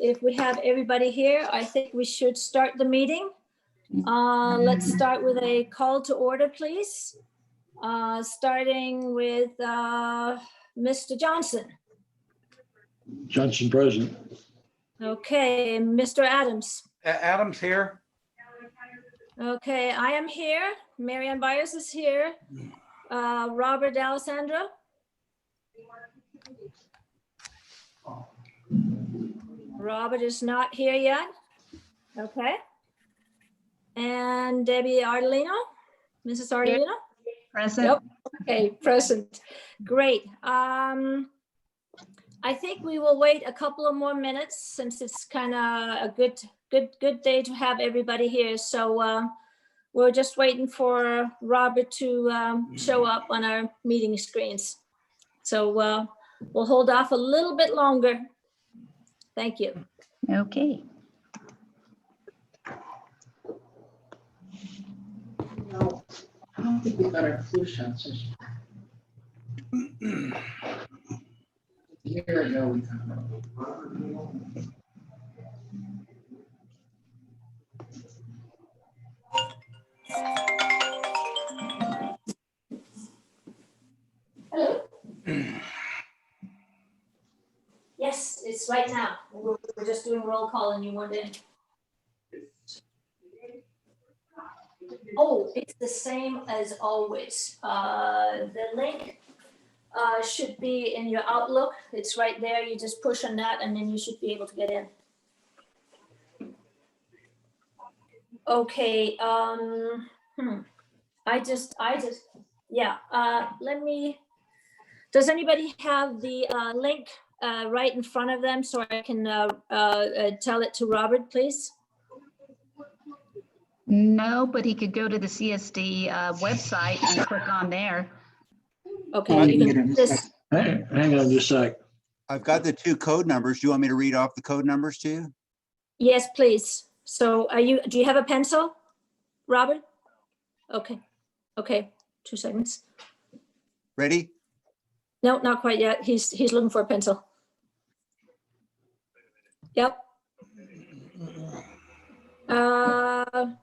if we have everybody here, I think we should start the meeting. Let's start with a call to order, please. Starting with Mr. Johnson. Johnson present. Okay, Mr. Adams. Adams here. Okay, I am here. Marianne Byers is here. Robert D'Alessandro. Robert is not here yet. Okay. And Debbie Ardolino, Mrs. Ardolino? Present. Yep. Okay, present. Great. I think we will wait a couple of more minutes since it's kind of a good day to have everybody here. So we're just waiting for Robert to show up on our meeting screens. So we'll hold off a little bit longer. Thank you. Okay. No, I don't think we got our flu shots. Here we go. Hello. Yes, it's right now. We're just doing roll call and you weren't in. Oh, it's the same as always. The link should be in your Outlook. It's right there. You just push on that and then you should be able to get in. Okay. Let me, does anybody have the link right in front of them so I can tell it to Robert, please? No, but he could go to the CSD website and click on there. Okay. You can just, Hang on just a sec. I've got the two code numbers. Do you want me to read off the code numbers to you? yes, please. So do you have a pencil, Robert? Okay. Okay. 2 seconds. Ready? No, not quite yet. He's looking for a pencil. Yep. I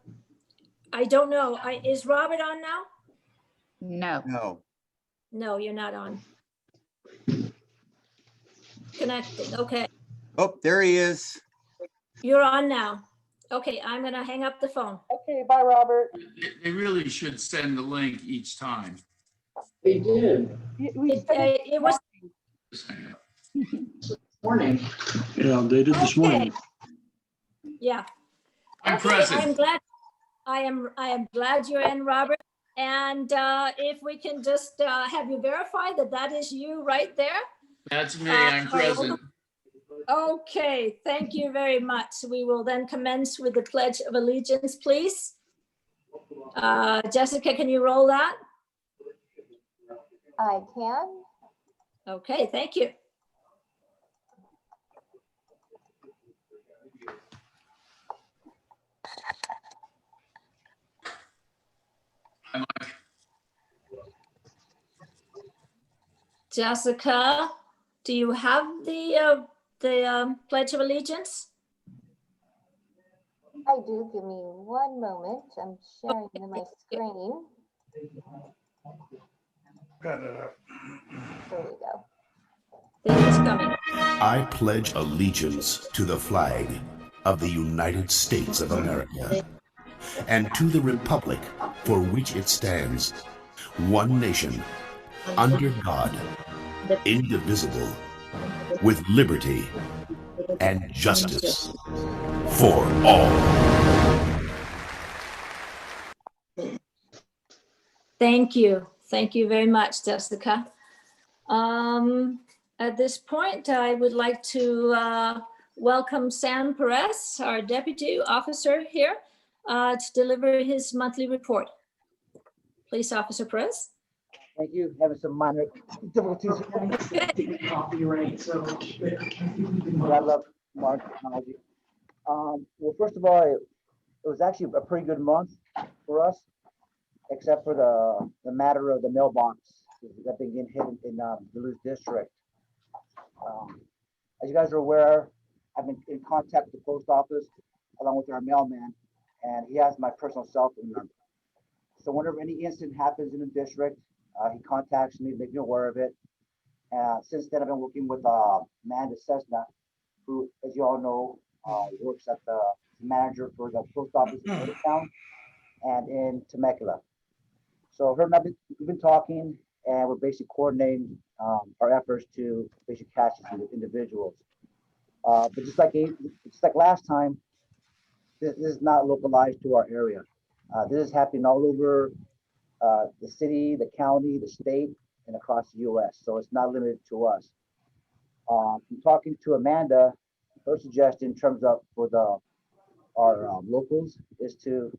don't know. Is Robert on now? No. No. No, you're not on. Connected. Okay. Oh, there he is. You're on now. Okay, I'm gonna hang up the phone. Okay, bye, Robert. They really should send the link each time. They did. It was Just hang up. Morning. Yeah, they did this morning. yeah. I'm Okay, present. I am glad you're in, Robert. And if we can just have you verify that that is you right there. That's me. I'm present. Okay, thank you very much. We will then commence with the Pledge of Allegiance, please. Jessica, can you roll that? I can. Okay, thank you. Hi, Mike. Jessica, do you have the Pledge of Allegiance? I do. Give me one moment. I'm sharing my screen. Got it up. There we go. It's coming. I pledge allegiance to the flag of the United States of America and to the republic for which it stands, one nation, under God, indivisible, with liberty and justice for all. Thank you. Thank you very much, Jessica. At this point, I would like to welcome Sam Perez, our deputy officer here, to deliver his monthly report. Please, Officer Perez. Thank you. Having some minor difficulties. Copyright, so. But I love modern technology. Well, first of all, it was actually a pretty good month for us, except for the matter of the mailbox that began hit in the Duluth district. As you guys are aware, I've been in contact with the post office along with our mailman, and he has my personal cell phone number. So whenever any incident happens in the district, he contacts me, make me aware of it. Since then, I've been working with Amanda Cessna, who, as you all know, works at the manager for the post office in Middletown and in Temecula. So her and I, we've been talking, and we're basically coordinating our efforts to basically catch these individuals. But just like last time, this is not localized to our area. This is happening all over the city, the county, the state, and across the U.S. So it's not limited to us. I'm talking to Amanda. Her suggestion in terms of for our locals is to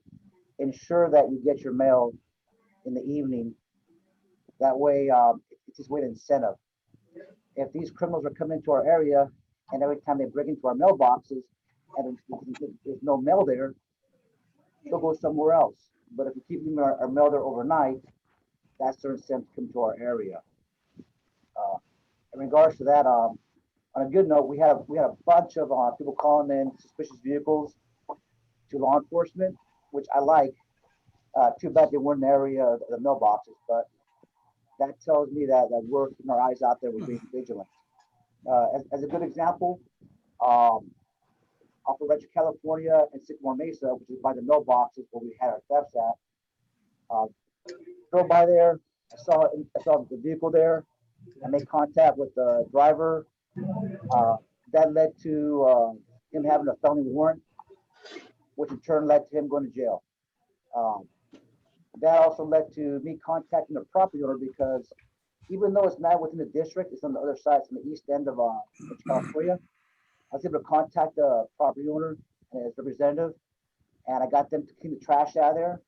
ensure that you get your mail in the evening. That way, it's just an incentive. If these criminals are coming into our area and every time they break into our mailboxes and there's no mail there, they'll go somewhere else. But if we keep them our mail there overnight, that's their incentive to come to our area. In regards to that, on a good note, we had a bunch of people calling in suspicious vehicles to law enforcement, which I like. Too bad they weren't in the area of the mailboxes, but that tells me that we're keeping our eyes out there, we're being vigilant. As a good example, off of Rancho California and Sycamore Mesa, which is by the mailboxes where we had our thefts at. Drove by there, I saw the vehicle there. I made contact with the driver. That led to him having a felony warrant, which in turn led to him going to jail. That also led to me contacting the property owner because even though it's not within the district, it's on the other side, it's on the east end of California. I was able to contact the property owner and his representative, and I got them to clean the trash out of there,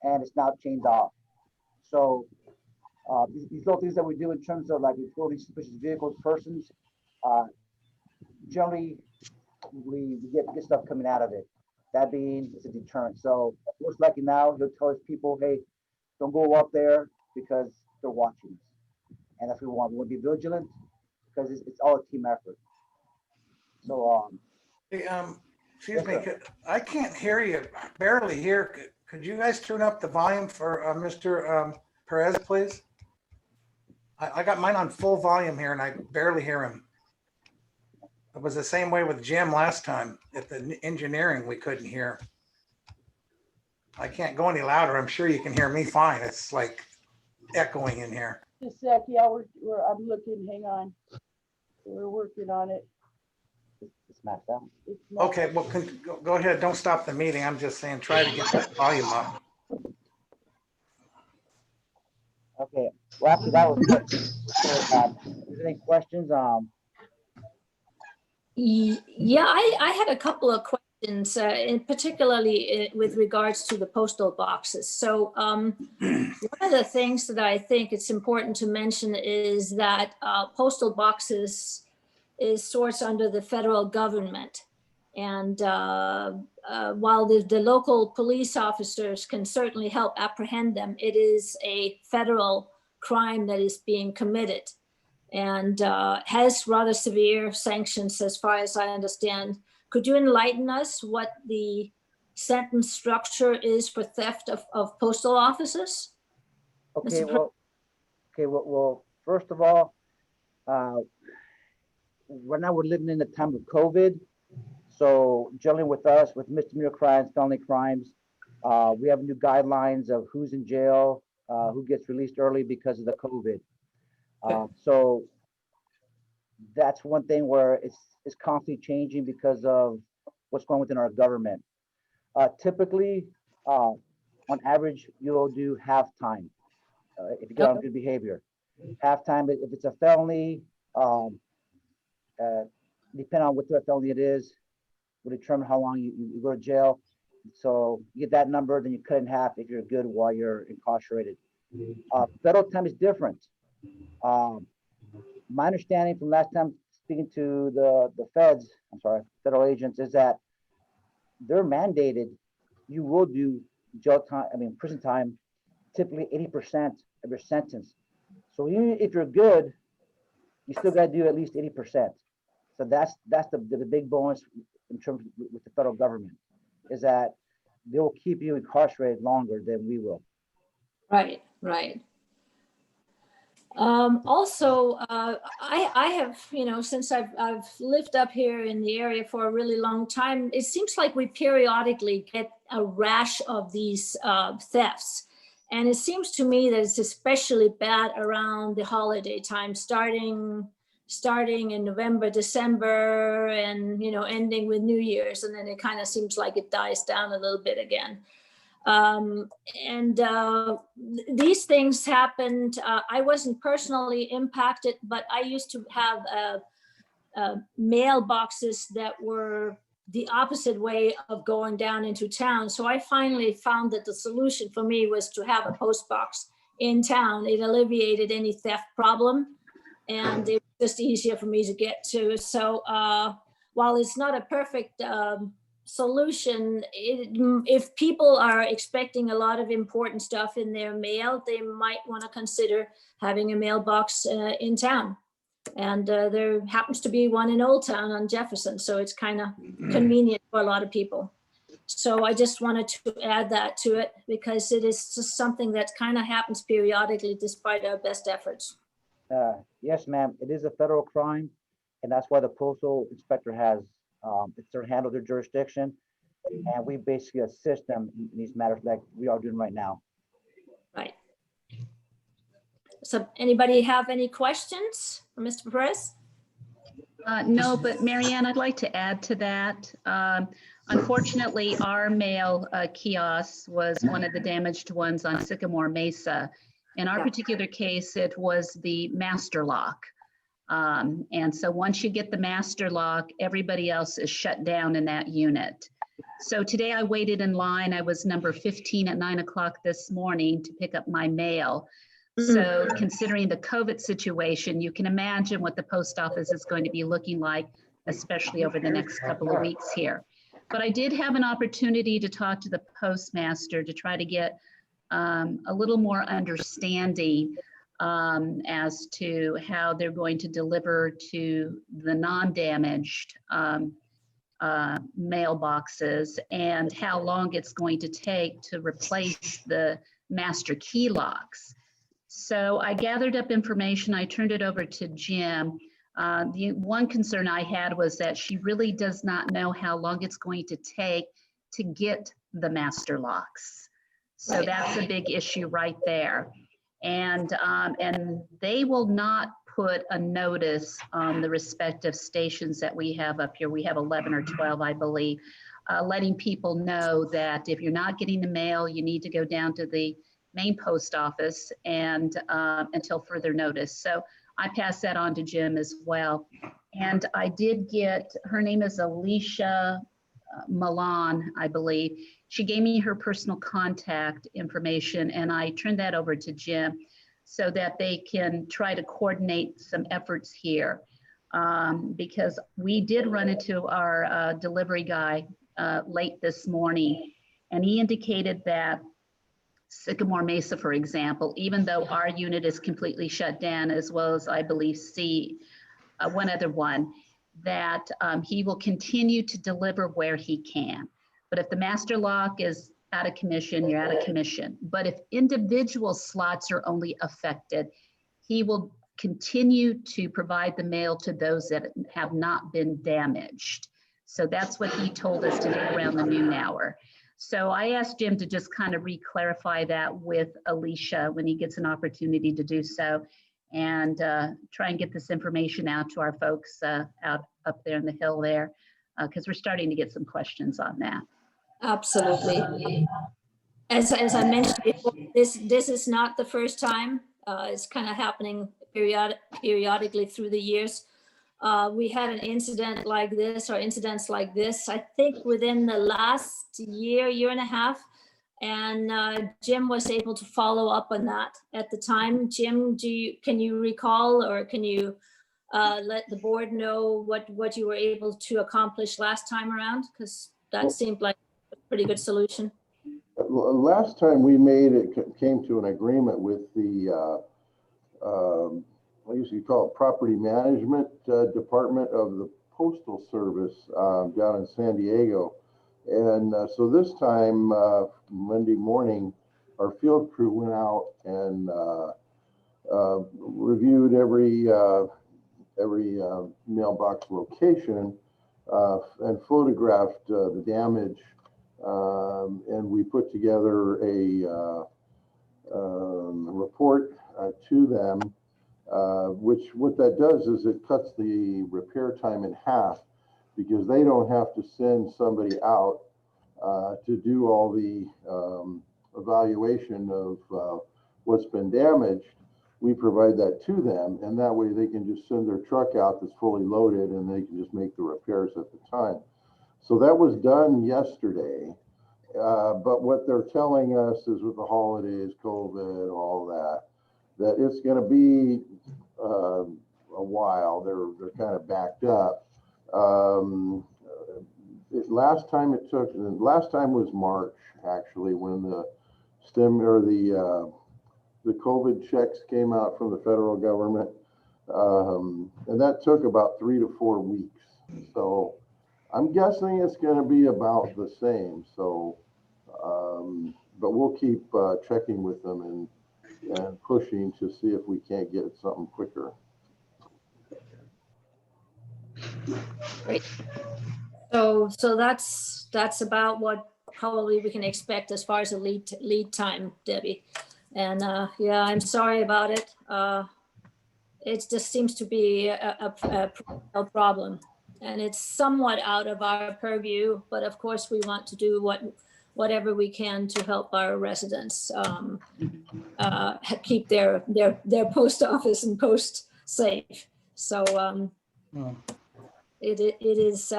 and it's now chained off. So these little things that we do in terms of like reporting suspicious vehicles, persons, generally we get stuff coming out of it. That being, it's a deterrent. So most likely now he'll tell his people, hey, don't go up there because they're watching us. And that's what we want. We want to be vigilant because it's all a team effort. So Hey, excuse me, I can't hear you, barely hear. Could you guys turn up the volume for Mr. Perez, please? I got mine on full volume here and I barely hear him. It was the same way with Jim last time. At the engineering, we couldn't hear. I can't go any louder. I'm sure you can hear me fine. It's like echoing in here. Just a sec, yeah, I'm looking, hang on. We're working on it. it's maxed out. It's not- Okay, well, go ahead. Don't stop the meeting. I'm just saying, try to get that volume up. Okay, well, after that was good. So, is there any questions? Yeah, I had a couple of questions, and particularly with regards to the postal boxes. So one of the things that I think it's important to mention is that postal boxes is sourced under the federal government. And while the local police officers can certainly help apprehend them, it is a federal crime that is being committed and has rather severe sanctions as far as I understand. Could you enlighten us what the sentence structure is for theft of postal offices? Okay, Mr. well, first of all, right now we're living in the time of COVID. So generally with us, with misdemeanor crimes, felony crimes, we have new guidelines of who's in jail, who gets released early because of the COVID. So that's one thing where it's constantly changing because of what's going within our government. Typically, on average, you'll do half time if you get on good behavior. Half time, if it's a felony, depending on what type of felony it is, will determine how long you go to jail. So you get that number, then you cut it in half if you're good while you're incarcerated. Federal time is different. My understanding from last time speaking to the federal agents, is that they're mandated, you will do jail time, prison time, typically 80% of your sentence. So even if you're good, you still got to do at least 80%. So that's the big bonus in terms with the federal government, is that they will keep you incarcerated longer than we will. Right, right. Also, I have, since I've lived up here in the area for a really long time, it seems like we periodically get a rash of these thefts. And it seems to me that it's especially bad around the holiday time, starting in November, December, and, ending with New Year's. And then it kind of seems like it dies down a little bit again. These things happened. I wasn't personally impacted, but I used to have mailboxes that were the opposite way of going down into town. So I finally found that the solution for me was to have a post box in town. It alleviated any theft problem, and it was just easier for me to get to. So while it's not a perfect solution, if people are expecting a lot of important stuff in their mail, they might want to consider having a mailbox in town. And there happens to be one in Old Town on Jefferson, so it's kind of convenient for a lot of people. So I just wanted to add that to it, because it is just something that kind of happens periodically despite our best efforts. Yes, ma'am, it is a federal crime, and that's why the postal inspector has it's their handle, their jurisdiction, and we basically assist them in these matters like we are doing right now. Right. So anybody have any questions for Mr. Perez? No, but Marianne, I'd like to add to that. Unfortunately, our mail kiosk was one of the damaged ones on Sycamore Mesa. In our particular case, it was the master lock. And so once you get the master lock, everybody else is shut down in that unit. So today I waited in line. I was number 15 at 9 o'clock this morning to pick up my mail. So considering the COVID situation, you can imagine what the post office is going to be looking like, especially over the next couple of weeks here. But I did have an opportunity to talk to the postmaster to try to get a little more understanding as to how they're going to deliver to the non-damaged mailboxes and how long it's going to take to replace the master key locks. So I gathered up information, I turned it over to Jim. The one concern I had was that she really does not know how long it's going to take to get the master locks. So that's a big issue right there. And they will not put a notice on the respective stations that we have up here. We have 11 or 12, I believe, letting people know that if you're not getting the mail, you need to go down to the main post office and until further notice. So I passed that on to Jim as well. And I did get, her name is Alicia Milan, I believe. She gave me her personal contact information, and I turned that over to Jim so that they can try to coordinate some efforts here. Because we did run into our delivery guy late this morning, and he indicated that Sycamore Mesa, for example, even though our unit is completely shut down, as well as I believe one other one, that he will continue to deliver where he can. But if the master lock is out of commission, you're out of commission. But if individual slots are only affected, he will continue to provide the mail to those that have not been damaged. So that's what he told us today around the noon hour. So I asked Jim to just kind of re-clarify that with Alicia when he gets an opportunity to do so, and try and get this information out to our folks out up there in the hill there, because we're starting to get some questions on that. Absolutely. As I mentioned before, this is not the first time. It's kind of happening periodically through the years. We had an incident like this, or incidents like this, I think within the last year and a half, and Jim was able to follow up on that at the time. Jim, can you recall, or can you let the board know what you were able to accomplish last time around? Because that seemed like a pretty good solution. Last time we came to an agreement with the what used to call it property management department of the Postal Service down in San Diego. And so this time, Monday morning, our field crew went out and reviewed every mailbox location and photographed the damage. And we put together a report to them, which what that does is it cuts the repair time in half, because they don't have to send somebody out to do all the evaluation of what's been damaged. We provide that to them, and that way they can just send their truck out that's fully loaded and they can just make the repairs at the time. So that was done yesterday. But what they're telling us is with the holidays, COVID, all that it's going to be a while. They're kind of backed up. Last time was March, actually, when the the COVID checks came out from the federal government, and that took about 3 to 4 weeks. So I'm guessing it's going to be about the same. So, but we'll keep checking with them and pushing to see if we can't get something quicker. Great. So that's about what probably we can expect as far as the lead time, Debbie. And yeah, I'm sorry about it. It just seems to be a problem, and it's somewhat out of our purview. But of course, we want to do whatever we can to help our residents keep their post office and post safe. So it's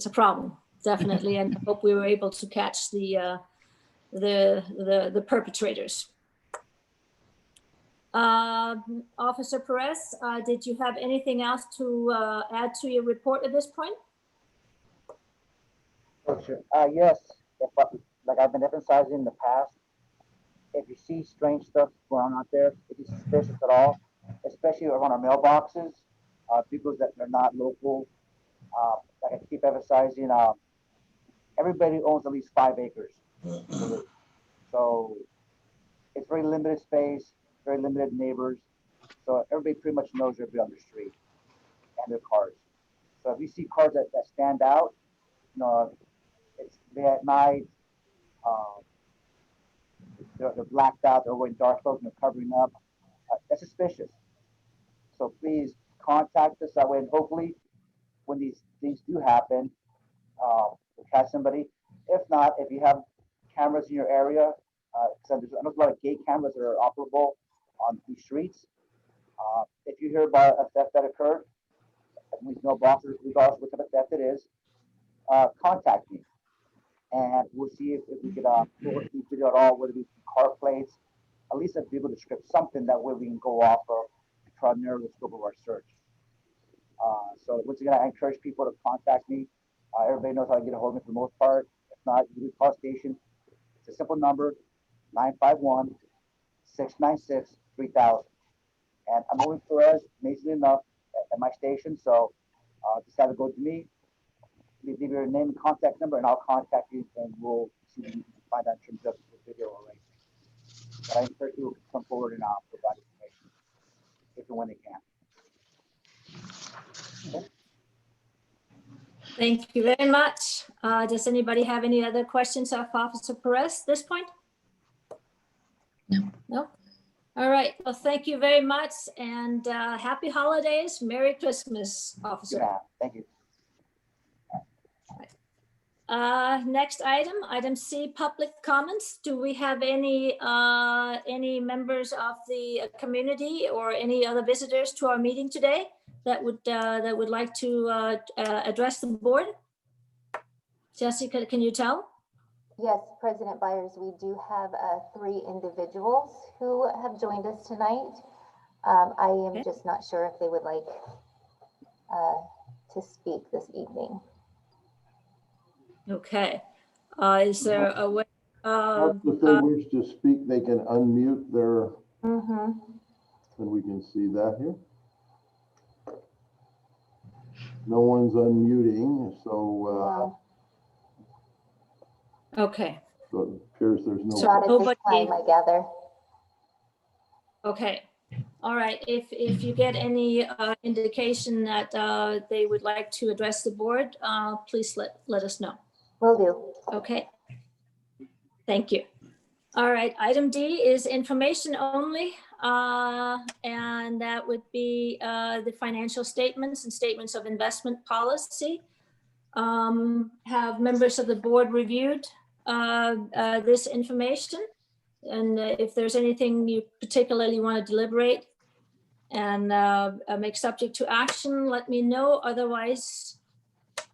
a problem, definitely, and I hope we were able to catch the perpetrators. Officer Perez, did you have anything else to add to your report at this point? Oh, sure. Yes, like I've been emphasizing in the past, if you see strange stuff going on out there, if you're suspicious at all, especially around our mailboxes, people that are not local, like I keep emphasizing, everybody owns at least 5 acres. So it's very limited space, very limited neighbors. So everybody pretty much knows everybody on the street and their cars. So if you see cars that stand out, you know, it's at night, they're blacked out, they're wearing dark clothes and they're covering up, that's suspicious. So please contact us that way, and hopefully when these things do happen, we'll catch somebody. If not, if you have cameras in your area, I know there's a lot of gate cameras that are operable on these streets. If you hear about a theft that occurred, we know bosses, regardless of what type of theft it is, contact me, and we'll see if we could video at all, whether we car plates, at least a vehicle description, something that way we can go off of to try to narrow the scope of our search. So once again, I encourage people to contact me. Everybody knows how to get a hold of me for the most part. If not, you can call station. It's a simple number, 951-696-3000. And I'm moving Perez, amazingly enough, at my station. So just have to go to me, leave your name and contact number, and I'll contact you, and we'll see what we can find out in terms of the video arrangement. But I encourage you to come forward and provide information if and when they can. Okay. Thank you very much. Does anybody have any other questions of Officer Perez at this point? No. No? All right. Well, thank you very much, and happy holidays. Merry Christmas, Officer. Yeah, thank you. Next item C, public comments. Do we have any members of the community or any other visitors to our meeting today that would like to address the board? Jessica, can you tell? Yes, President Byers, we do have 3 individuals who have joined us tonight. I am just not sure if they would like to speak this evening. Okay. Is there a way? If they wish to speak, they can unmute their, Mm-hmm. and we can see that here. No one's unmuting, so No, Okay, so it appears there's no. not at this Nobody- time, I gather. okay. All right, if you get any indication that they would like to address the board, please let us know. Will do. Okay. Thank you. All right, item D is information only, and that would be the financial statements and statements of investment policy. Have members of the board reviewed this information? And if there's anything you particularly want to deliberate and make subject to action, let me know. Otherwise,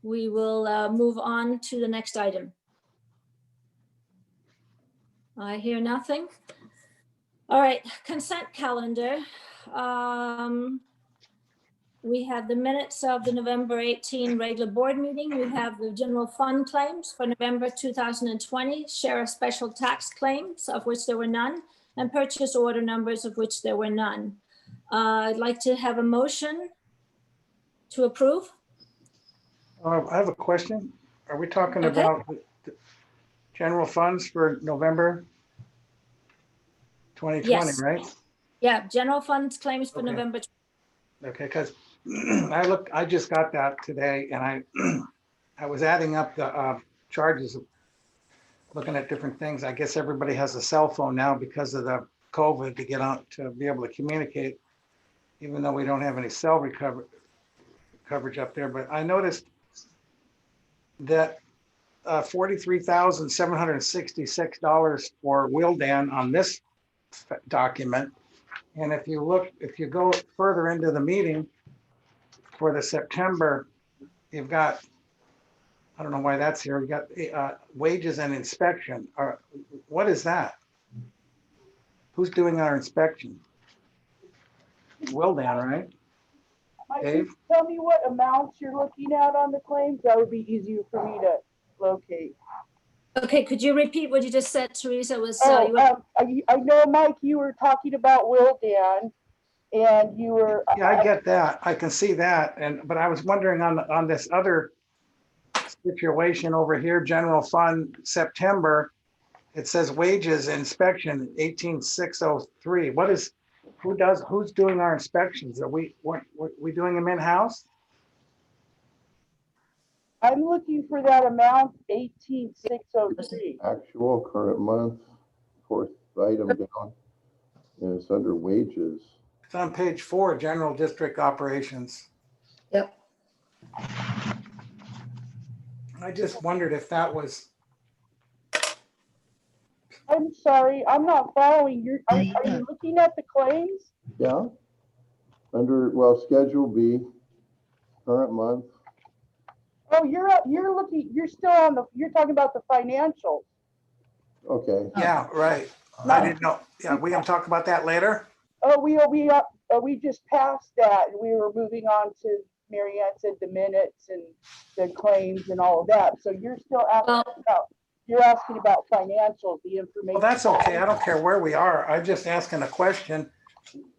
we will move on to the next item. I hear nothing. All right, consent calendar. We have the minutes of the November 18 regular board meeting. We have the general fund claims for November 2020, sheriff special tax claims, of which there were none, and purchase order numbers, of which there were none. I'd like to have a motion to approve. I have a question. Are we talking Okay. about the general funds for November 2020, Yes. right? Yeah, general funds claims for Okay. November. Okay, because I just got that today and I was adding up the charges, looking at different things. I guess everybody has a cell phone now because of the COVID to get out, to be able to communicate, even though we don't have any cell coverage up there. But I noticed that $43,766 for Wildan on this document. And if you go further into the meeting for the September, you've got, I don't know why that's here, you got wages and inspection. What is that? Who's doing our inspection? Wildan, right? Mike, can Dave? you tell me what amounts you're looking at on the claims? That would be easier for me to locate. Okay, could you repeat what you just said, Teresa? Was I know, Mike, you were talking about Wildan and you were. Yeah, I get that. I can see that. But I was wondering on this other situation over here, general fund, September, it says wages inspection 18603. Who's doing our inspections? Are we doing them in-house? I'm looking for that amount, 18603. Actual current month, fourth item down, and it's under wages. It's on page 4, general district operations. Yep. I just wondered if that was, I'm sorry, I'm not following. Are you looking at the claims? Yeah. Under, well, Schedule B, current month. Oh, you're still on you're talking about the financials. Okay. yeah, right. I didn't know. Yeah, we gonna talk about that later? Oh, we just passed that and we were moving on to, Mary Ann said, the minutes and the claims and all of that. So you're still asking about financials, the information. Well, that's okay. I don't care where we are. I'm just asking a question.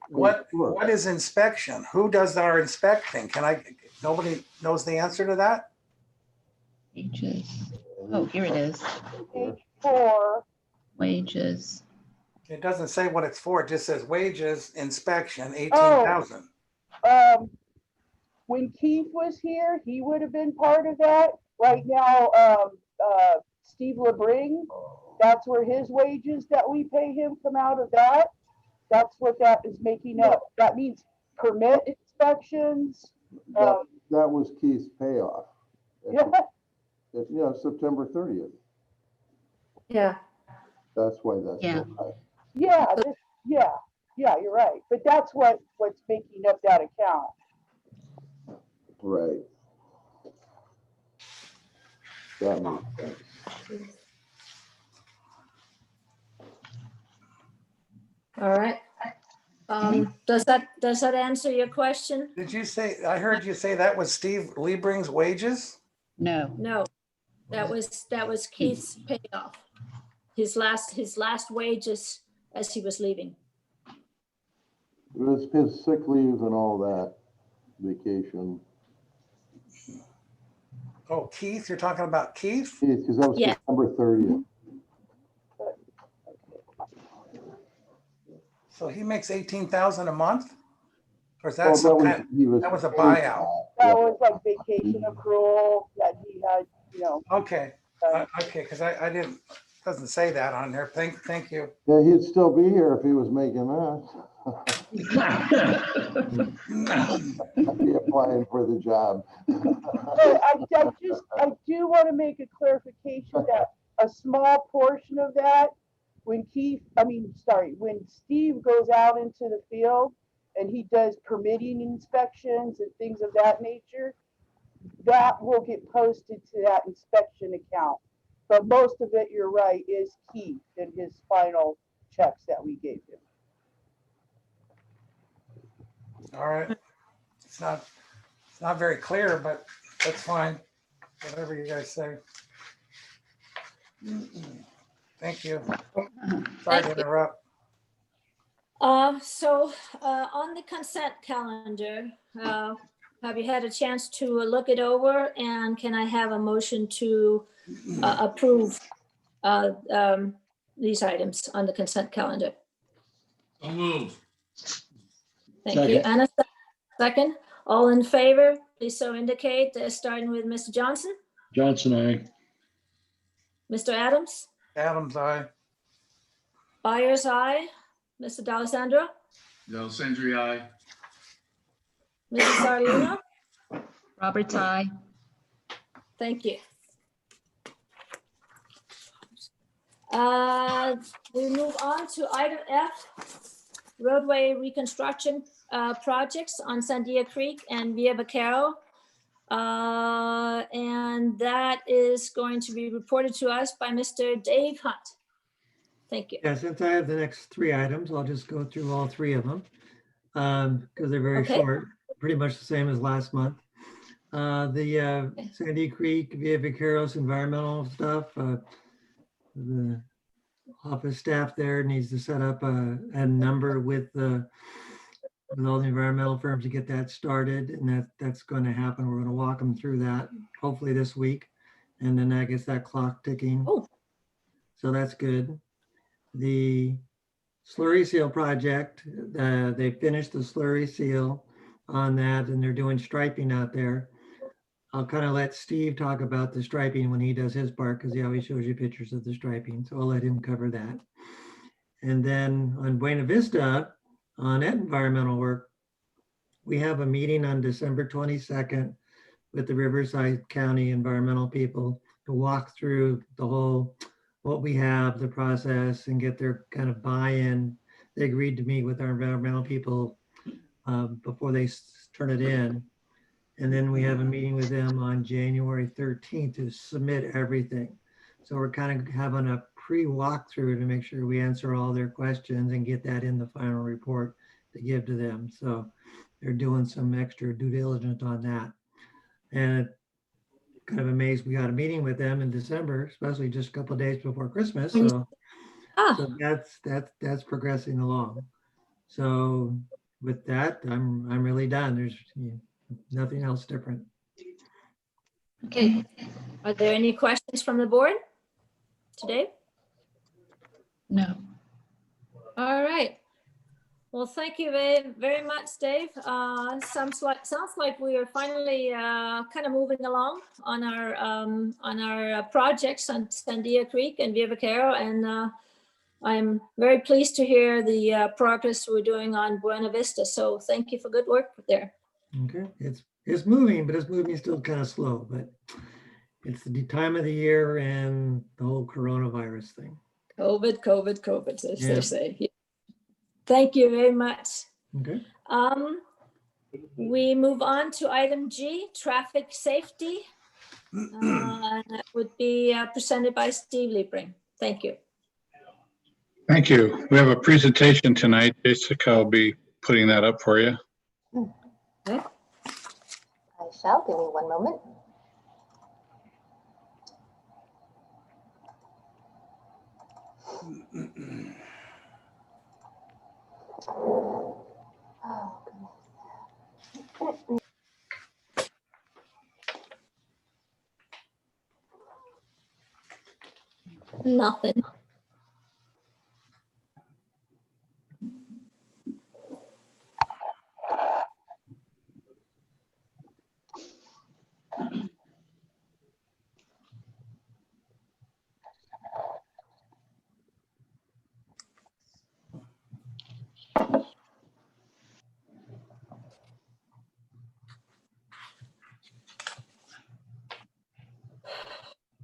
What is inspection? Who does our inspecting? Nobody knows the answer to that? Wages. Oh, here it is. Page 4. Wages. It doesn't say what it's for. It just says wages, inspection, 18,000. When Keith was here, he would have been part of that. Right now, Steve LeBring, that's where his wages that we pay him come out of that. That's what that is making up. That means permit inspections. That was Keith's payoff. Yeah. September 30th. Yeah. That's why that's Yeah. so high. Yeah, you're right. But that's what's making up that account. Right. That makes sense. All right. Does that answer your question? Did you say, I heard you say that was Steve Liebring's wages? No. No, that was Keith's payoff. His last wages as he was leaving. It was his sick leave and all that, vacation. Oh, Keith, you're talking about Keith? Because that was Yeah. September 30th. So he makes 18,000 a month? Or is Well, that some was- kind, he was that was a paid buyout. that. That was like vacation accrual that he had, Okay, okay, because I didn't, doesn't say that on there. Thank you. Yeah, he'd still be here if he was making that. I'd be applying for the job. But I do want to make a clarification that a small portion of that, when when Steve goes out into the field and he does permitting inspections and things of that nature, that will get posted to that inspection account. But most of it, you're right, is Keith and his final checks that we gave him. All right. It's not very clear, but that's fine. Whatever you guys say. Thank you. Sorry to interrupt. So on the consent calendar, have you had a chance to look it over, and can I have a motion to approve these items on the consent calendar? So moved. Thank you. Second. Anna, second. All in favor, please so indicate, starting with Mr. Johnson, Johnson, aye. Mr. Adams, Adams, aye. Byers, aye, Mr. D'Alessandro, D'Alessandro, aye. Mrs. Sardiino. Roberts, aye. Thank you. We move on to item F, roadway reconstruction projects on Sandia Creek and Via Vaquero. And that is going to be reported to us by Mr. Dave Hunt. Thank you. Yeah, since I have the next three items, I'll just go through all three of them because they're very Okay. short, pretty much the same as last month. The Sandy Creek, Via Vaqueros environmental stuff, the office staff there needs to set up a number with all the environmental firms to get that started, and that's going to happen. We're going to walk them through that hopefully this week, and then that gets that clock ticking. Oh. So that's good. The slurry seal project, they finished the slurry seal on that, and they're doing striping out there. I'll kind of let Steve talk about the striping when he does his part, because he always shows you pictures of the striping. So I'll let him cover that. And then on Buena Vista, on that environmental work, we have a meeting on December 22nd with the Riverside County environmental people to walk through the whole, what we have, the process, and get their kind of buy-in. They agreed to meet with our environmental people before they turn it in. And then we have a meeting with them on January 13th to submit everything. So we're kind of having a pre-walkthrough to make sure we answer all their questions and get that in the final report to give to them. So they're doing some extra due diligence on that. And kind of amazed we got a meeting with them in December, especially just a couple of days before Christmas. So, so that's progressing along. So with that, I'm really done. There's nothing else different. Okay. Are there any questions from the board today? No. All right. Well, thank you very, very much, Dave. Sounds like we are finally kind of moving along on our projects on Sandia Creek and Via Vaquero, and I'm very pleased to hear the progress we're doing on Buena Vista. So thank you for good work there. Okay, it's moving, but it's moving still kind of slow. But it's the time of the year and the whole coronavirus thing. COVID, as Yeah. they say. Yeah. Thank you very much. Okay. We move on to item G, traffic safety. That would be presented by Steve Liebring. Thank you. Thank you. We have a presentation tonight. Jessica will be putting that up for you. I shall. Give me one moment. Oh, goodness. Nothing.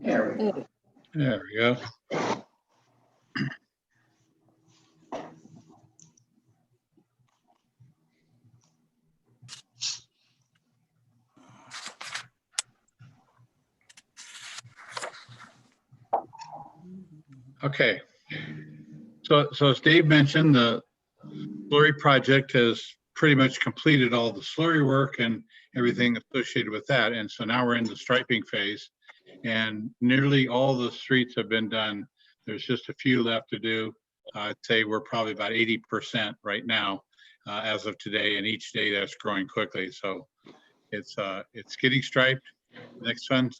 There we go. There we go. Okay. So as Dave mentioned, the slurry project has pretty much completed all the slurry work and everything associated with that. And so now we're in the striping phase, and nearly all the streets have been done. There's just a few left to do. I'd say we're probably about 80% right now as of today, and each day that's growing quickly. So it's getting striped. Next one.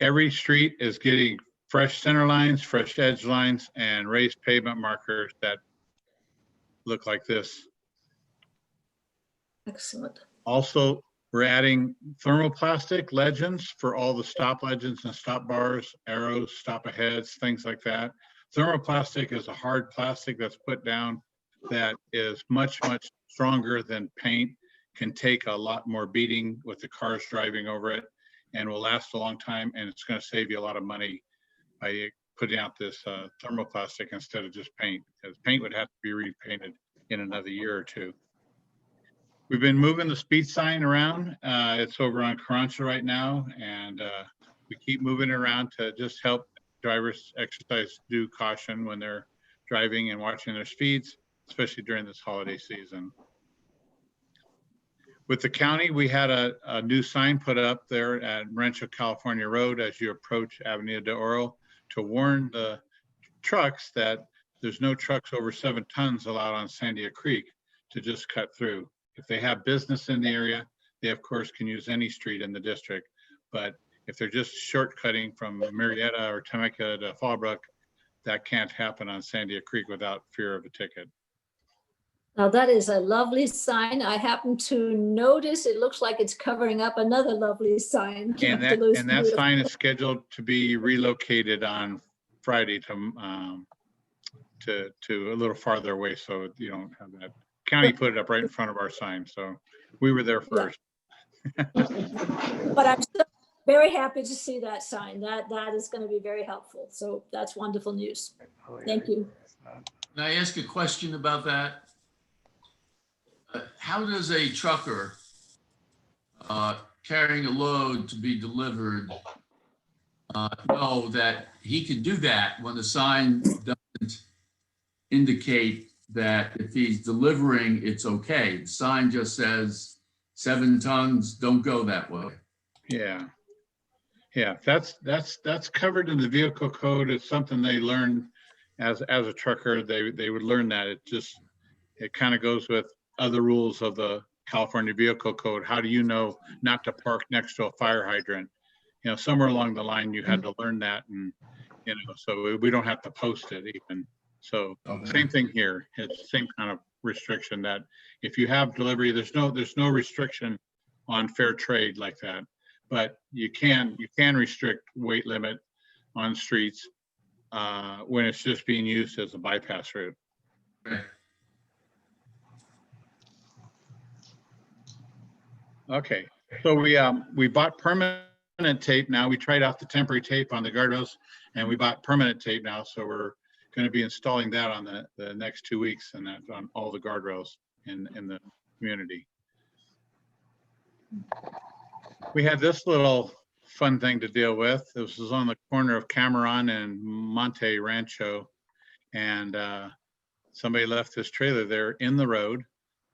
Every street is getting fresh center lines, fresh edge lines, and raised pavement markers that look like this. Excellent. Also, we're adding thermoplastic legends for all the stop legends and stop bars, arrows, stop aheads, things like that. Thermoplastic is a hard plastic that's put down that is much, much stronger than paint, can take a lot more beating with the cars driving over it, and will last a long time, and it's going to save you a lot of money by putting out this thermoplastic instead of just paint, because paint would have to be repainted in another year or two. We've been moving the speed sign around. It's over on Carranza right now, and we keep moving it around to just help drivers exercise due caution when they're driving and watching their speeds, especially during this holiday season. With the county, we had a new sign put up there at Rancho California Road as you approach Avenida de Oro to warn the trucks that there's no trucks over 7 tons allowed on Sandia Creek to just cut through. If they have business in the area, they of course can use any street in the district. But if they're just shortcutting from Marietta or Temecula to Fallbrook, that can't happen on Sandia Creek without fear of a ticket. Now that is a lovely sign. I happen to notice it looks like it's covering up another lovely sign. And that sign is scheduled to be relocated on Friday to a little farther away, so you don't have that. County put it up right in front of our sign, so we were there first. Yeah. But I'm still very happy to see that sign. That is going to be very helpful. So that's wonderful news. Thank you. Can I ask a question about that? How does a trucker carrying a load to be delivered know that he can do that when the sign doesn't indicate that if he's delivering, it's okay? The sign just says 7 tons, don't go that way. Yeah. Yeah, that's covered in the vehicle code. It's something they learn as a trucker. They would learn that. It kind of goes with other rules of the California Vehicle Code. How do you know not to park next to a fire hydrant? You know, somewhere along the line you had to learn that, and you know, so we don't have to post it even. So same thing here. It's the same kind of restriction that if you have delivery, there's no restriction on fair trade like that. But you can restrict weight limit on streets when it's just being used as a bypass route. Right. Okay, so we bought permanent tape now. We tried out the temporary tape on the guardrails, and we bought permanent tape now. So we're going to be installing that on the next 2 weeks, and that's on all the guardrails in the community. We had this little fun thing to deal with. This was on the corner of Cameron and Monte Rancho, and somebody left this trailer there in the road,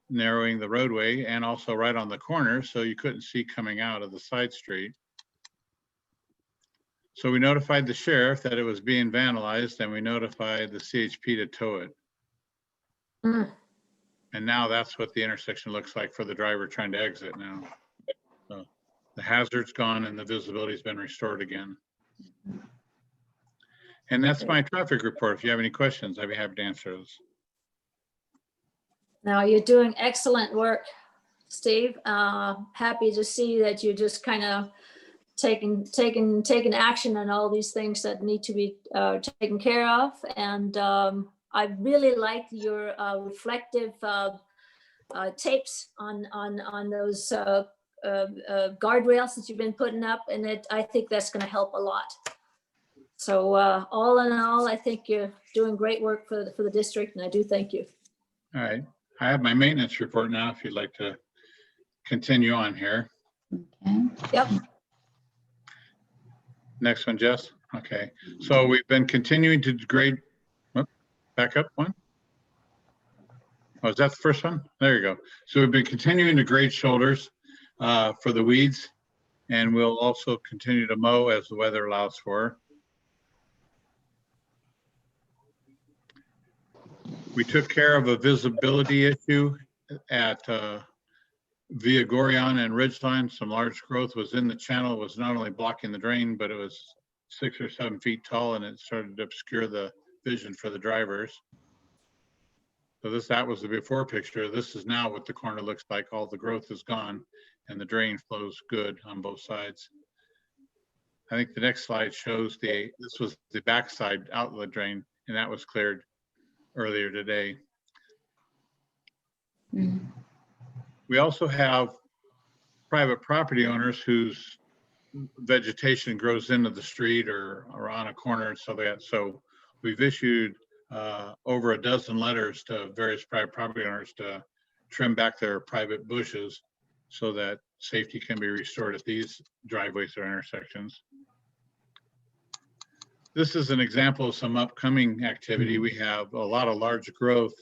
narrowing the roadway, and also right on the corner, so you couldn't see coming out of the side street. So we notified the sheriff that it was being vandalized, and we notified the CHP to tow it. And now that's what the intersection looks like for the driver trying to exit now. So the hazard's gone and the visibility's been restored again. And that's my traffic report. If you have any questions, I'd be happy to answer those. Now, you're doing excellent work, Steve. Happy to see that you're just kind of taking action on all these things that need to be taken care of. And I really like your reflective tapes on those guardrails that you've been putting up, and I think that's going to help a lot. So all in all, I think you're doing great work for the district, and I do thank you. All right. I have my maintenance report now, if you'd like to continue on here. Okay. Yep. Next one, Jess. Okay. So we've been continuing to grade, back up one. Oh, is that the first one? There you go. So we've been continuing to grade shoulders for the weeds, and we'll also continue to mow as the weather allows for. We took care of a visibility issue at via Gorion and Ridgeline. Some large growth was in the channel. It was not only blocking the drain, but it was 6 or 7 feet tall, and it started to obscure the vision for the drivers. So that was the before picture. This is now what the corner looks like. All the growth is gone and the drain flows good on both sides. I think the next slide shows this was the backside outlet drain, and that was cleared earlier today. We also have private property owners whose vegetation grows into the street or on a corner and stuff like that. So we've issued over a dozen letters to various private property owners to trim back their private bushes so that safety can be restored at these driveways or intersections. This is an example of some upcoming activity. We have a lot of large growth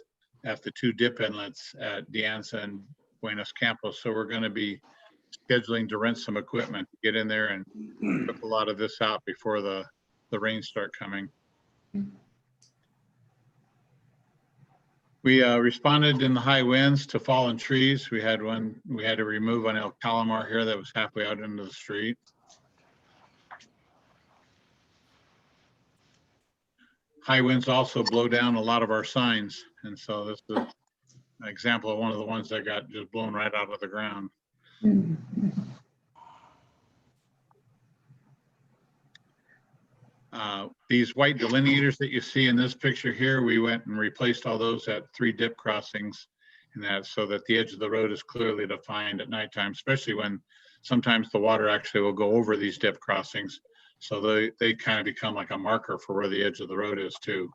at the 2 dip inlets at De Anza and Buenos Campos. So we're going to be scheduling to rent some equipment to get in there and rip a lot of this out before the rains start coming. We responded in the high winds to fallen trees. We had one we had to remove on El Calamar here that was halfway out into the street. High winds also blow down a lot of our signs. And so this is an example of one of the ones that got just blown right out of the ground. These white delineators that you see in this picture here, we went and replaced all those at 3 dip crossings, and that so that the edge of the road is clearly defined at nighttime, especially when sometimes the water actually will go over these dip crossings. So they kind of become like a marker for where the edge of the road is too.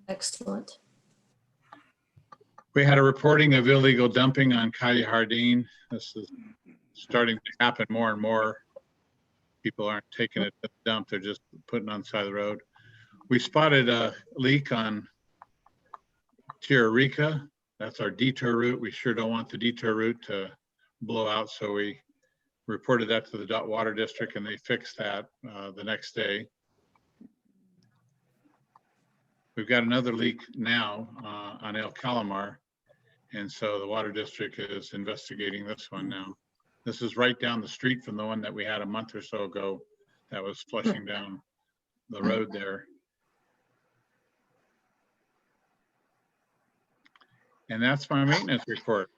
Excellent. We had a reporting of illegal dumping on Calle Jardín. This is starting to happen more and more. People aren't taking it to the dump, they're just putting it on the side of the road. We spotted a leak on Tierra Rica. That's our detour route. We sure don't want the detour route to blow out, so we reported that to the Water District, and they fixed that the next day. We've got another leak now on El Calamar, and so the Water District is investigating this one now. This is right down the street from the one that we had a month or so ago that was flushing down the road there. And that's my maintenance report.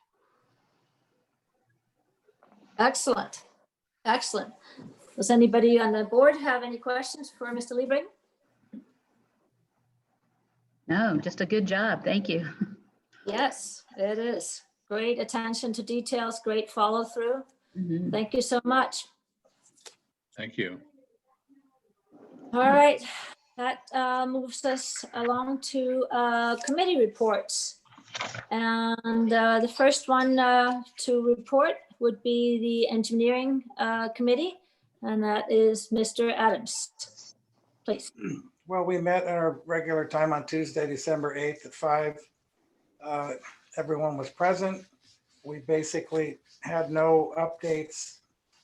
Excellent. Excellent. Does anybody on the board have any questions for Mr. Liebring? No, just a good job. Thank you. Yes, it is. Great attention to details, great follow through. Thank you so much. Thank you. All right, that moves us along to committee reports. And the first one to report would be the engineering committee, and that is Mr. Adams. Please. Well, we met at our regular time on Tuesday, December 8th at 5. Everyone was present. We basically had no updates.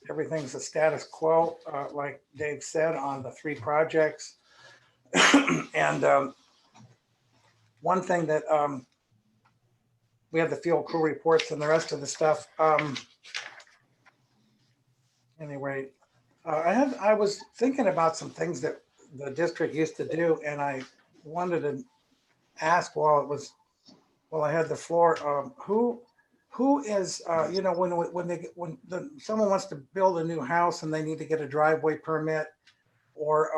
Everything's a status quo, like Dave said, on the 3 projects. And one thing that we have the field crew reports and the rest of the stuff. Anyway, I was thinking about some things that the district used to do, and I wanted to ask while I had the floor, who is, when someone wants to build a new house and they need to get a driveway permit or,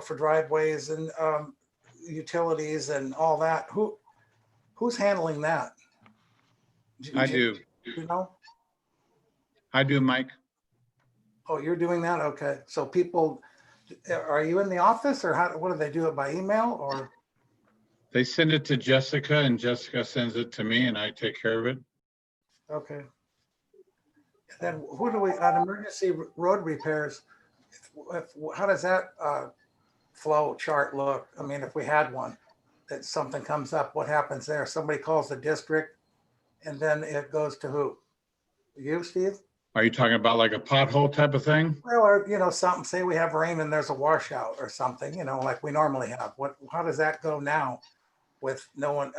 for driveways and utilities and all that, who's handling that? I do. You know? I do, Mike. Oh, you're doing that? Okay. So people, are you in the office or what do they do it by email or? They send it to Jessica and Jessica sends it to me and I take care of it. Okay. Then who do we, on emergency road repairs, how does that flow chart look? I mean, if we had one, that something comes up, what happens there? Somebody calls the district and then it goes to who? You, Steve? Are you talking about like a pothole type of thing? Well, or, something, say we have rain and there's a washout or something, like we normally have. How does that go now with no one?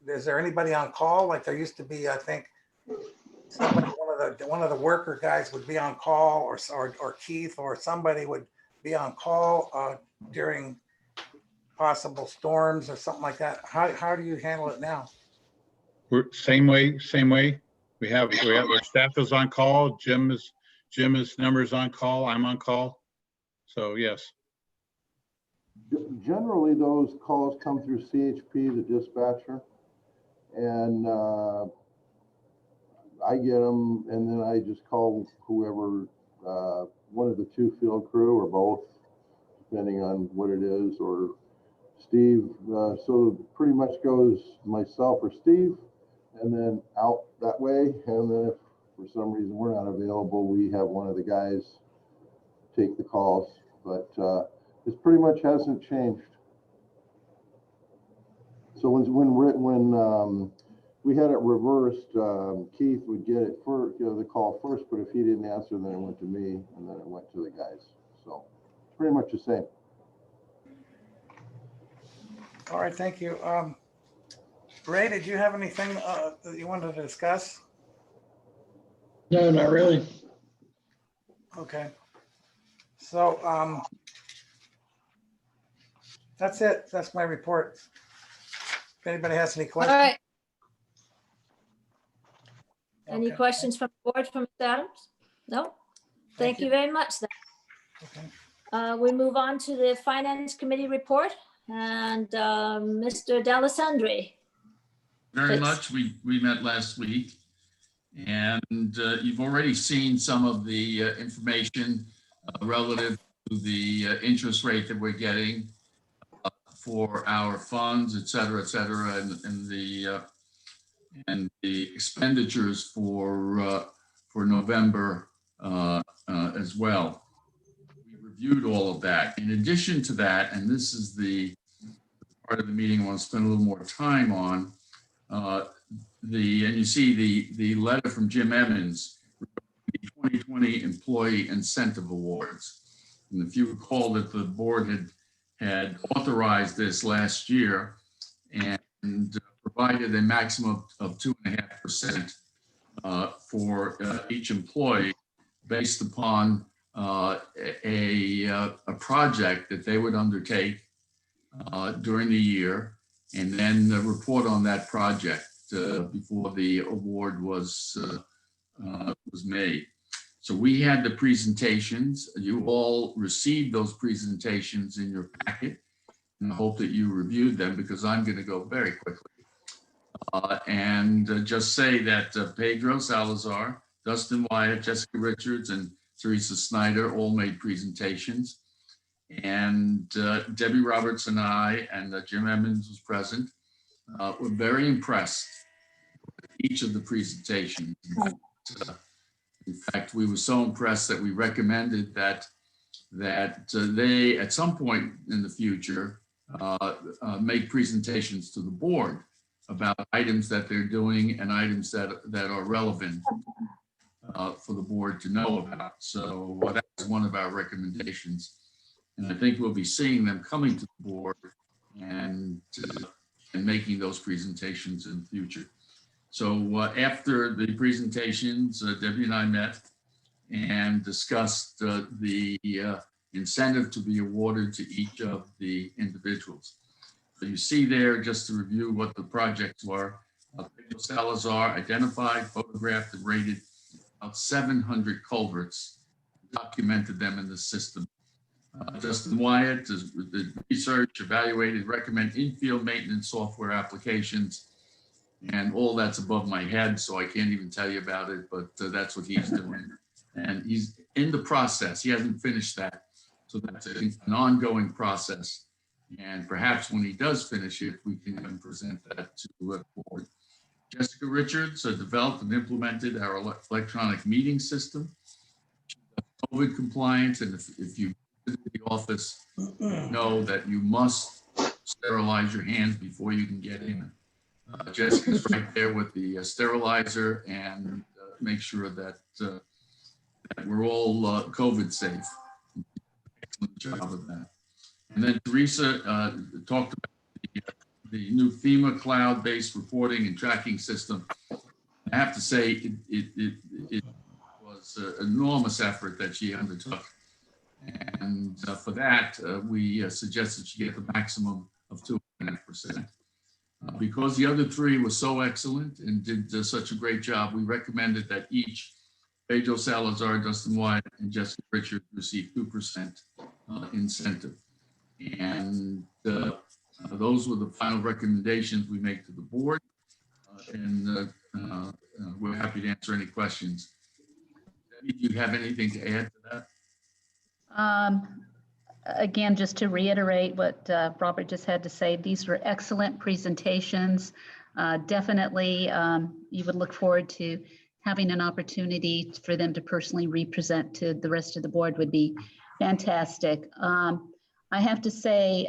Is there anybody on call? Like there used to be, I think, somebody, one of the worker guys would be on call or Keith or somebody would be on call during possible storms or something like that. How do you handle it now? We're same way. We have our staff is on call. Jim's number is on call. I'm on call. So yes. Generally, those calls come through CHP, the dispatcher, and I get them, and then I just call whoever, one of the two field crew or both, depending on what it is, or Steve. So pretty much goes myself or Steve, and then out that way. And then if for some reason we're not available, we have one of the guys take the calls. But this pretty much hasn't changed. So when we had it reversed, Keith would get it first, the call first, but if he didn't answer, then it went to me, and then it went to the guys. So it's pretty much the same. All right, thank you. Ray, did you have anything that you wanted to discuss? No, not really. Okay. So that's it. That's my report. If anybody has any All questions. right. Any Okay. questions from the board, from Mr. Adams? No? Thank you very much. Then. Okay. We move on to the Finance Committee report and Mr. D'Alessandri. Very Please. much. We met last week, and you've already seen some of the information relative to the interest rate that we're getting for our funds, et cetera, and the expenditures for November as well. We reviewed all of that. In addition to that, and this is the part of the meeting I want to spend a little more time on, and you see the letter from Jim Emmons, the 2020 Employee Incentive Awards. And if you recall that the board had authorized this last year and provided a maximum of 2.5% for each employee based upon a project that they would undertake during the year, and then report on that project before the award was made. So we had the presentations. You all received those presentations in your packet, and I hope that you reviewed them because I'm going to go very quickly. And just say that Pedro Salazar, Dustin Wyatt, Jessica Richards, and Teresa Snyder all made presentations. And Debbie Roberts and I, and Jim Emmons was present, were very impressed with each of the presentations. In fact, we were so impressed that we recommended that they, at some point in the future, make presentations to the board about items that they're doing and items that are relevant for the board to know about. So that was one of our recommendations. And I think we'll be seeing them coming to the board and making those presentations in the future. So after the presentations, Debbie and I met and discussed the incentive to be awarded to each of the individuals. So you see there, just to review what the projects were, Pedro Salazar identified, photographed, and rated about 700 culverts, documented them in the system. Justin Wyatt did research, evaluated, recommend in-field maintenance software applications, and all that's above my head, so I can't even tell you about it, but that's what he's doing. And he's in the process. He hasn't finished that. So that's an ongoing process. And perhaps when he does finish it, we can even present that to the board. Jessica Richards developed and implemented our electronic meeting system. COVID compliance, and if you visit the office, know that you must sterilize your hands before you can get in. Jessica's right there with the sterilizer and make sure that, that we're all COVID safe. Excellent job of that. And then Teresa talked about the new FEMA cloud-based reporting and tracking system. I have to say it was an enormous effort that she undertook. And for that, we suggested she get the maximum of 2.5%. Because the other three were so excellent and did such a great job, we recommended that each Pedro Salazar, Dustin Wyatt, and Jessica Richards receive 2% incentive. And those were the final recommendations we make to the board. We're happy to answer any questions. Do you have anything to add to that? Again, just to reiterate what Robert just had to say, these were excellent presentations. Definitely, you would look forward to having an opportunity for them to personally represent to the rest of the board would be fantastic. I have to say,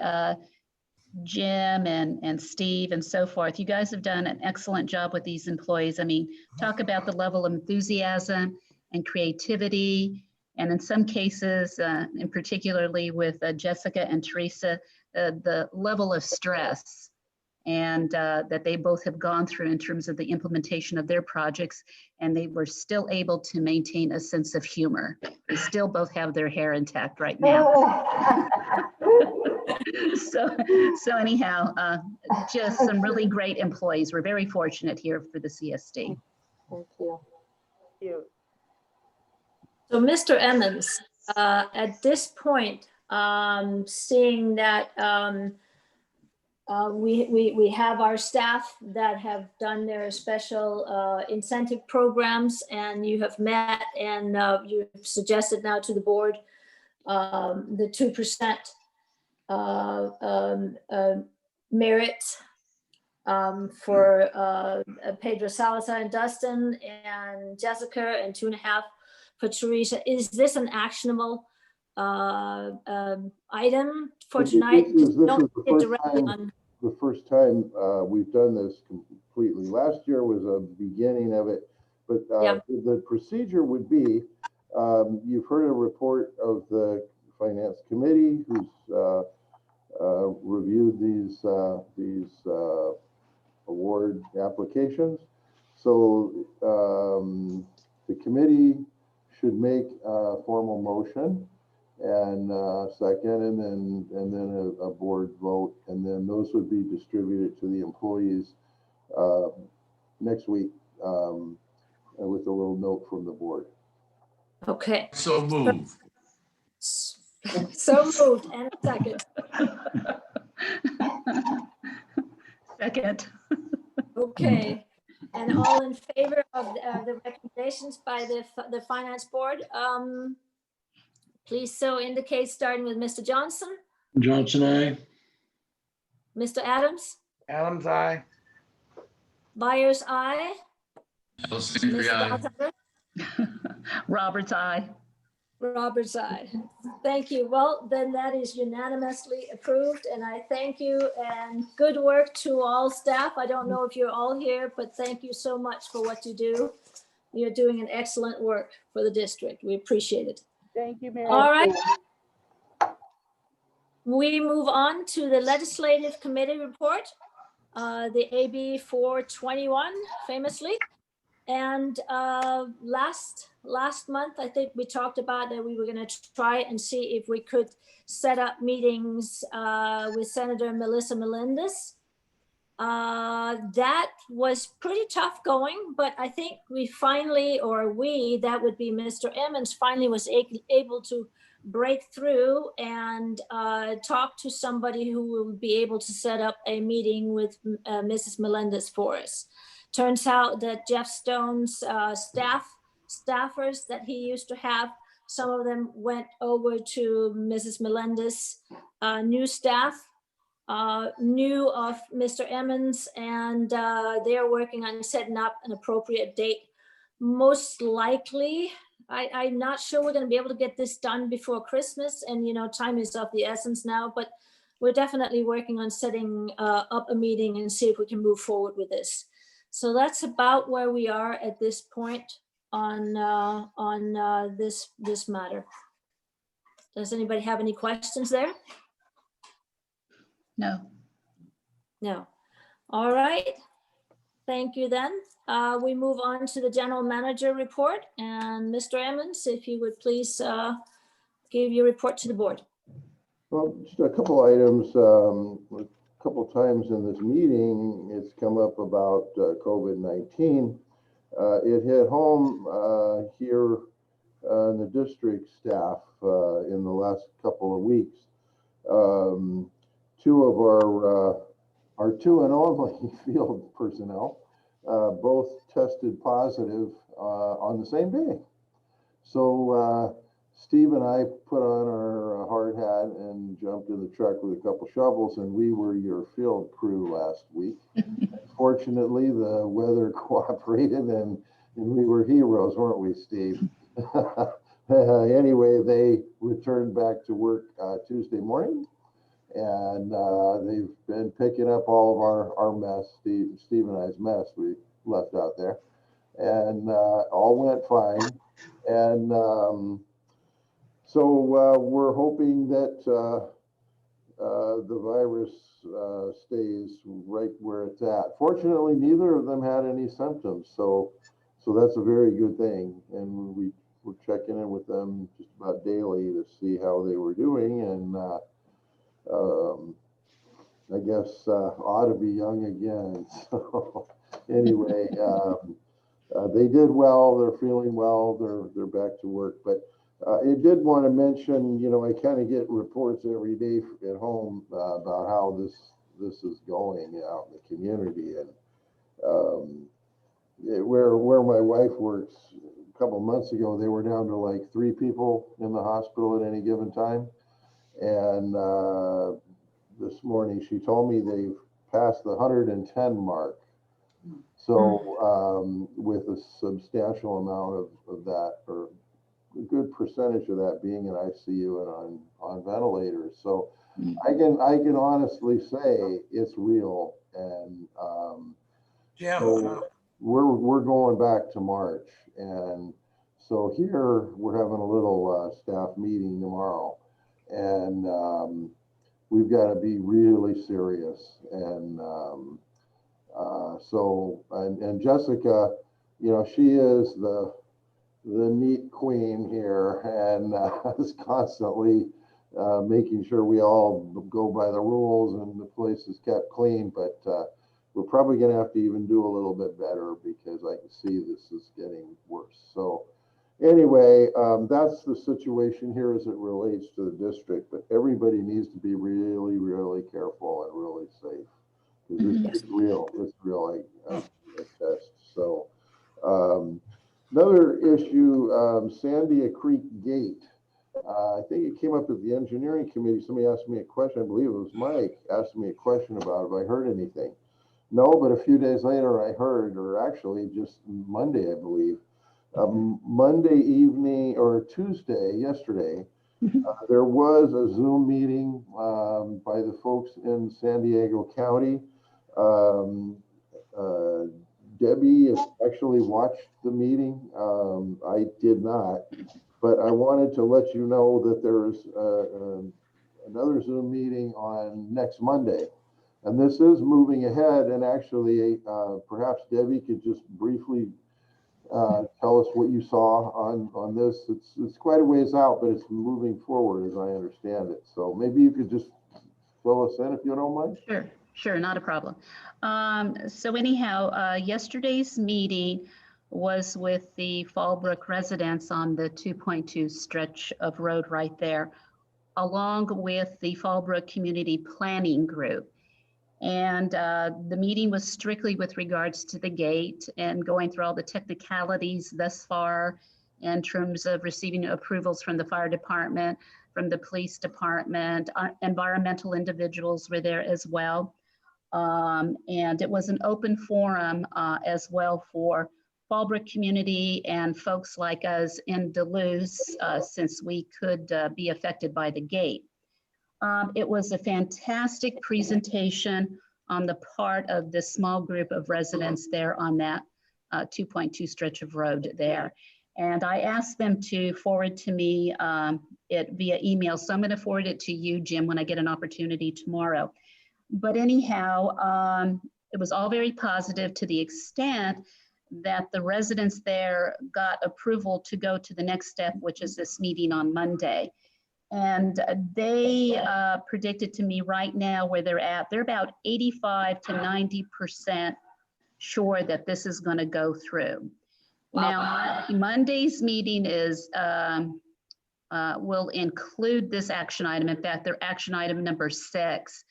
Jim and Steve and so forth, you guys have done an excellent job with these employees. I mean, talk about the level of enthusiasm and creativity. And in some cases, and particularly with Jessica and Teresa, the level of stress and that they both have gone through in terms of the implementation of their projects, and they were still able to maintain a sense of humor. They still both have their hair intact right now. So anyhow, just some really great employees. We're very fortunate here for the CSD. Thank you. Thank you. So Mr. Emmons, at this point, seeing that we have our staff that have done their special incentive programs, and you have met and you've suggested now to the board the 2% merit for Pedro Salazar and Dustin and Jessica, and 2.5 for Teresa. Is this an actionable item for tonight? This is the first time we've done this completely. Last year was a beginning of it, but the procedure would be, you've heard a report of the Finance Committee who's reviewed these award applications. So the committee should make a formal motion and second, and then a board vote, and then those would be distributed to the employees next week with a little note from the board. Okay. So move. So moved, and a second. Second. Okay. And all in favor of the recommendations by the finance board, please so indicate, starting with Mr. Johnson. Johnson, aye. Mr. Adams. Adams, aye. Byers, aye. Alessandri, aye. Roberts, aye. Roberts, aye. Thank you. Well, then that is unanimously approved, and I thank you, and good work to all staff. I don't know if you're all here, but thank you so much for what you do. You're doing an excellent work for the district. We appreciate it. Thank you, Mary. All right. We move on to the Legislative Committee report, the AB 421, famously. And last month, I think we talked about that we were going to try and see if we could set up meetings with Senator Melissa Melendez. That was pretty tough going, but I think we finally, or we, that would be Mr. Emmons, finally was able to break through and talk to somebody who will be able to set up a meeting with Mrs. Melendez for us. Turns out that Jeff Stone's staffers that he used to have, some of them went over to Mrs. Melendez, new staff, knew of Mr. Emmons, and they're working on setting up an appropriate date. Most likely, I'm not sure we're going to be able to get this done before Christmas, and time is of the essence now, but we're definitely working on setting up a meeting and see if we can move forward with this. So that's about where we are at this point on this matter. Does anybody have any questions there? No. No. All right. Thank you then. We move on to the general manager report, and Mr. Emmons, if you would please give your report to the board. Well, just a couple items. A couple times in this meeting, it's come up about COVID-19. It hit home here in the district staff in the last couple of weeks. Two of our two and only field personnel both tested positive on the same day. So Steve and I put on our hard hat and jumped in the truck with a couple shovels, and we were your field crew last week. Fortunately, the weather cooperated, and we were heroes, weren't we, Steve? Anyway, they returned back to work Tuesday morning, and they've been picking up all of our mess, Steve and I's mess we left out there, and all went fine. And so we're hoping that the virus stays right where it's at. Fortunately, neither of them had any symptoms, so that's a very good thing. And we're checking in with them just about daily to see how they were doing. And I guess ought to be young again. So anyway, they did well. They're feeling well. They're back to work. But I did want to mention, I kind of get reports every day at home about how this is going out in the community. And where my wife works, a couple of months ago, they were down to like 3 people in the hospital at any given time. And this morning, she told me they've passed the 110 mark. So with a substantial amount of that, or a good percentage of that being in ICU and on ventilators. So I can honestly say it's real. And Jim, so we're going back to March. And so here we're having a little staff meeting tomorrow, and we've got to be really serious. And and Jessica, she is the neat queen here, and is constantly making sure we all go by the rules and the place is kept clean. But we're probably going to have to even do a little bit better, because I can see this is getting worse. So anyway, that's the situation here as it relates to the district. But everybody needs to be really, really careful and really safe, because this is real. It's real like a test. So another issue, Sandia Creek Gate. I think it came up at the engineering committee. Somebody asked me a question. I believe it was Mike asked me a question about if I heard anything. No, but a few days later I heard, or actually just Monday, I believe, Monday evening or Tuesday, yesterday, there was a Zoom meeting by the folks in San Diego County. Debbie actually watched the meeting. I did not, but I wanted to let you know that there's another Zoom meeting on next Monday. And this is moving ahead, and actually perhaps Debbie could just briefly tell us what you saw on this. It's quite a ways out, but it's moving forward as I understand it. So maybe you could just fill us in if you don't mind. Sure, not a problem. So anyhow, yesterday's meeting was with the Fallbrook residents on the 2.2 stretch of road right there, along with the Fallbrook Community Planning Group. And the meeting was strictly with regards to the gate and going through all the technicalities thus far in terms of receiving approvals from the fire department, from the police department. Environmental individuals were there as well. And it was an open forum as well for Fallbrook community and folks like us in Duluth, since we could be affected by the gate. It was a fantastic presentation on the part of this small group of residents there on that 2.2 stretch of road there. And I asked them to forward to me it via email. So I'm going to forward it to you, Jim, when I get an opportunity tomorrow. But anyhow, it was all very positive to the extent that the residents there got approval to go to the next step, which is this meeting on Monday. And they predicted to me right now where they're at. They're about 85 to 90% sure that this is going to go through. Now, Monday's meeting is will include this action item. In fact, they're action item number 6.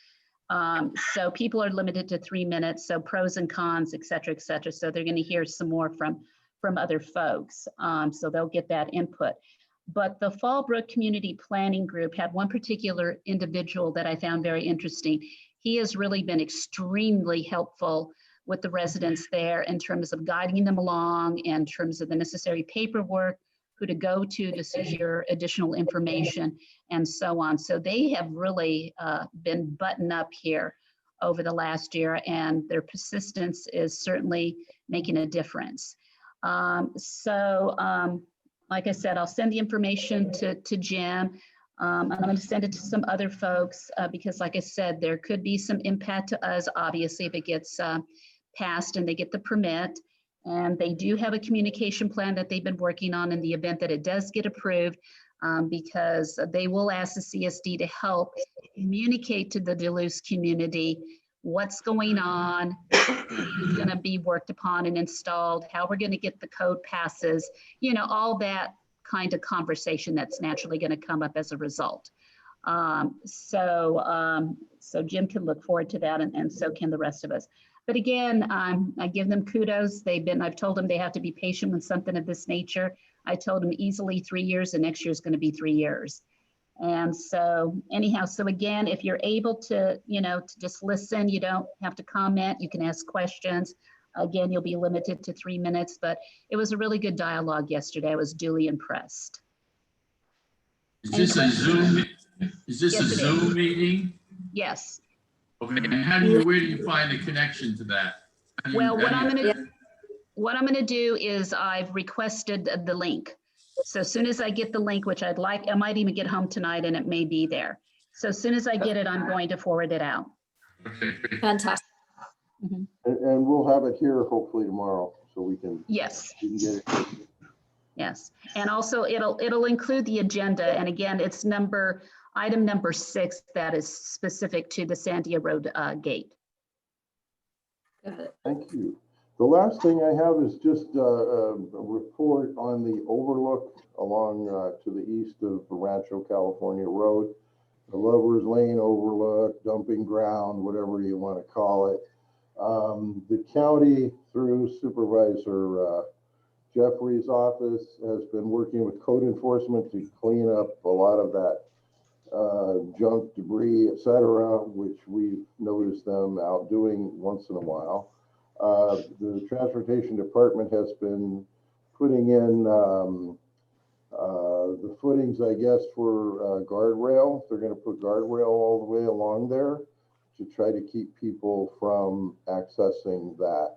So people are limited to 3 minutes. So pros and cons, et cetera, et cetera. So they're going to hear some more from other folks. So they'll get that input. But the Fallbrook Community Planning Group had one particular individual that I found very interesting. He has really been extremely helpful with the residents there in terms of guiding them along, in terms of the necessary paperwork, who to go to secure additional information, and so on. So they have really been buttoned up here over the last year, and their persistence is certainly making a difference. Like I said, I'll send the information to Jim. And I'm going to send it to some other folks because, like I said, there could be some impact to us, obviously, if it gets passed and they get the permit. And they do have a communication plan that they've been working on in the event that it does get approved, because they will ask the CSD to help communicate to the Duluth community what's going on, who's going to be worked upon and installed, how we're going to get the code passes, you know, all that kind of conversation that's naturally going to come up as a result. So Jim can look forward to that, and so can the rest of us. But again, I give them kudos. I've told them they have to be patient with something of this nature. I told them easily 3 years, and next year is going to be 3 years. And so anyhow, so again, if you're able to, you know, to just listen, you don't have to comment, you can ask questions. Again, you'll be limited to 3 minutes, but it was a really good dialogue yesterday. I was duly impressed. Is this a Zoom? Is this a Zoom meeting? Yes. Okay, and where do you find the connection to that? Well, what I'm going to do is I've requested the link. So as soon as I get the link, which I'd like, I might even get home tonight and it may be there. So as soon as I get it, I'm going to forward it out. Fantastic. Mm-hmm. And we'll have it here hopefully tomorrow so we can. Yes. We can get it. Yes. And also it'll include the agenda. And again, it's item number 6 that is specific to the Sandia Road gate. Thank you. The last thing I have is just a report on the overlook along to the east of Rancho California Road, the Lover's Lane overlook, dumping ground, whatever you want to call it. The county, through Supervisor Jeffrey's office, has been working with code enforcement to clean up a lot of that junk, debris, etc., which we've noticed them out doing once in a while. The transportation department has been putting in the footings, I guess, for guardrail. They're going to put guardrail all the way along there to try to keep people from accessing that.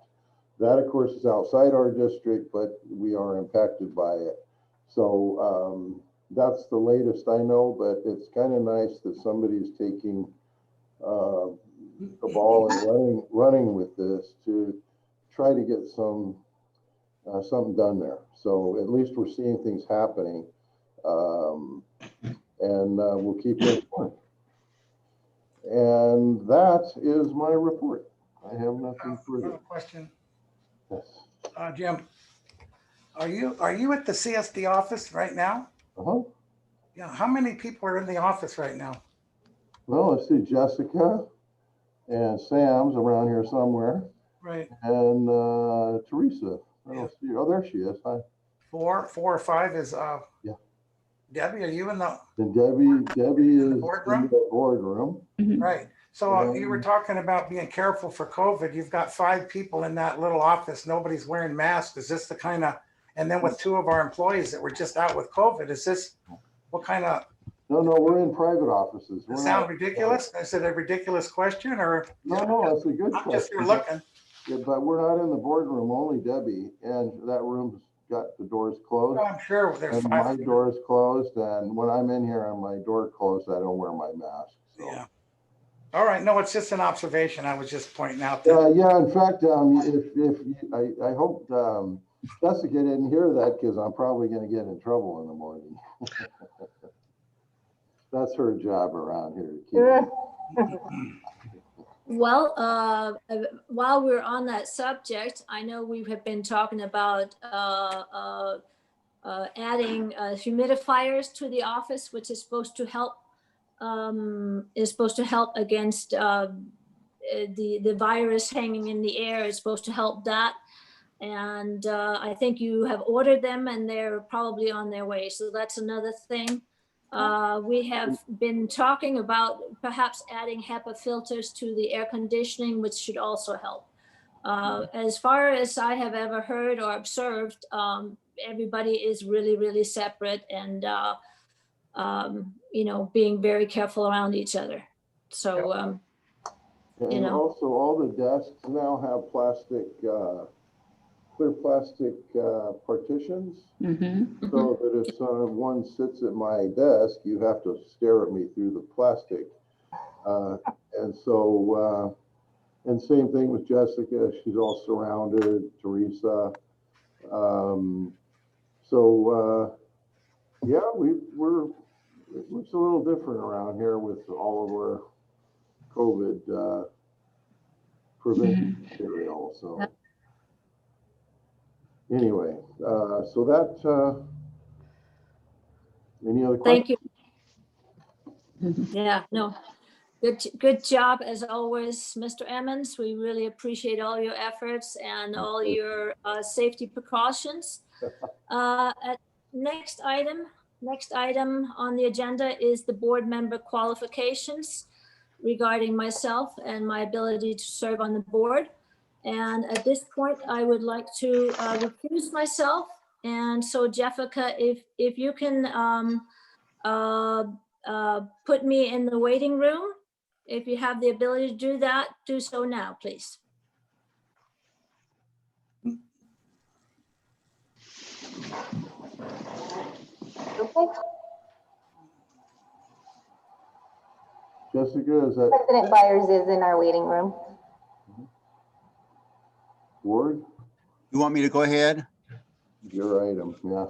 That, of course, is outside our district, but we are impacted by it. So that's the latest I know, but it's kind of nice that somebody's taking the ball and running with this to try to get some something done there. So at least we're seeing things happening. And we'll keep it going. And that is my report. I have nothing further. Question, Yes. Jim, are you at the CSD office right now? Uh-huh. Yeah, how many people are in the office right now? Well, let's see, Jessica and Sam's around here somewhere. Right. And Teresa. I don't see her. Oh, there she is. Hi. Four or five is, Yeah. Debbie, are you in the, And Debbie is in boardroom? the boardroom. right? So you were talking about being careful for COVID. You've got 5 people in that little office. Nobody's wearing masks. Is this the kind of, and then with 2 of our employees that were just out with COVID, is this, what kind of, No, we're in private offices. does it sound ridiculous? Is it a ridiculous question or? No, that's a good I'm just here question. looking. Yeah, but we're not in the boardroom, only Debbie, and that room's got the doors closed. Well, I'm sure there's And my 5. door is closed, and when I'm in here and my door closed, I don't wear my mask. So. Yeah. All right. No, it's just an observation. I was just pointing out that. Yeah, in fact, I hope Jessica didn't hear that because I'm probably going to get in trouble in the morning. That's her job around here. To keep Well, while we're on that subject, I know we have been talking about adding humidifiers to the office, which is supposed to help against the virus hanging in the air. It's supposed to help that. And I think you have ordered them and they're probably on their way. So that's another thing. We have been talking about perhaps adding HEPA filters to the air conditioning, which should also help. As far as I have ever heard or observed, everybody is really, really separate and, being very careful around each other. So, And also all the desks now have clear plastic partitions. So that if someone sits at my desk, you have to stare at me through the plastic. And so, and same thing with Jessica, she's all surrounded, Teresa. Yeah, it looks a little different around here with all of our COVID prevention material, so. Anyway, so that, any other questions? thank you. Yeah, no, good job as always, Mr. Emmons. We really appreciate all your efforts and all your safety precautions. Next item on the agenda is the board member qualifications regarding myself and my ability to serve on the board. And at this point, I would like to recuse myself. And so Jessica, if you can put me in the waiting room, if you have the ability to do that, do so now, please. Okay. Jessica, is that President Byers is in our waiting room. Ward? You want me to go ahead? Your item, yeah.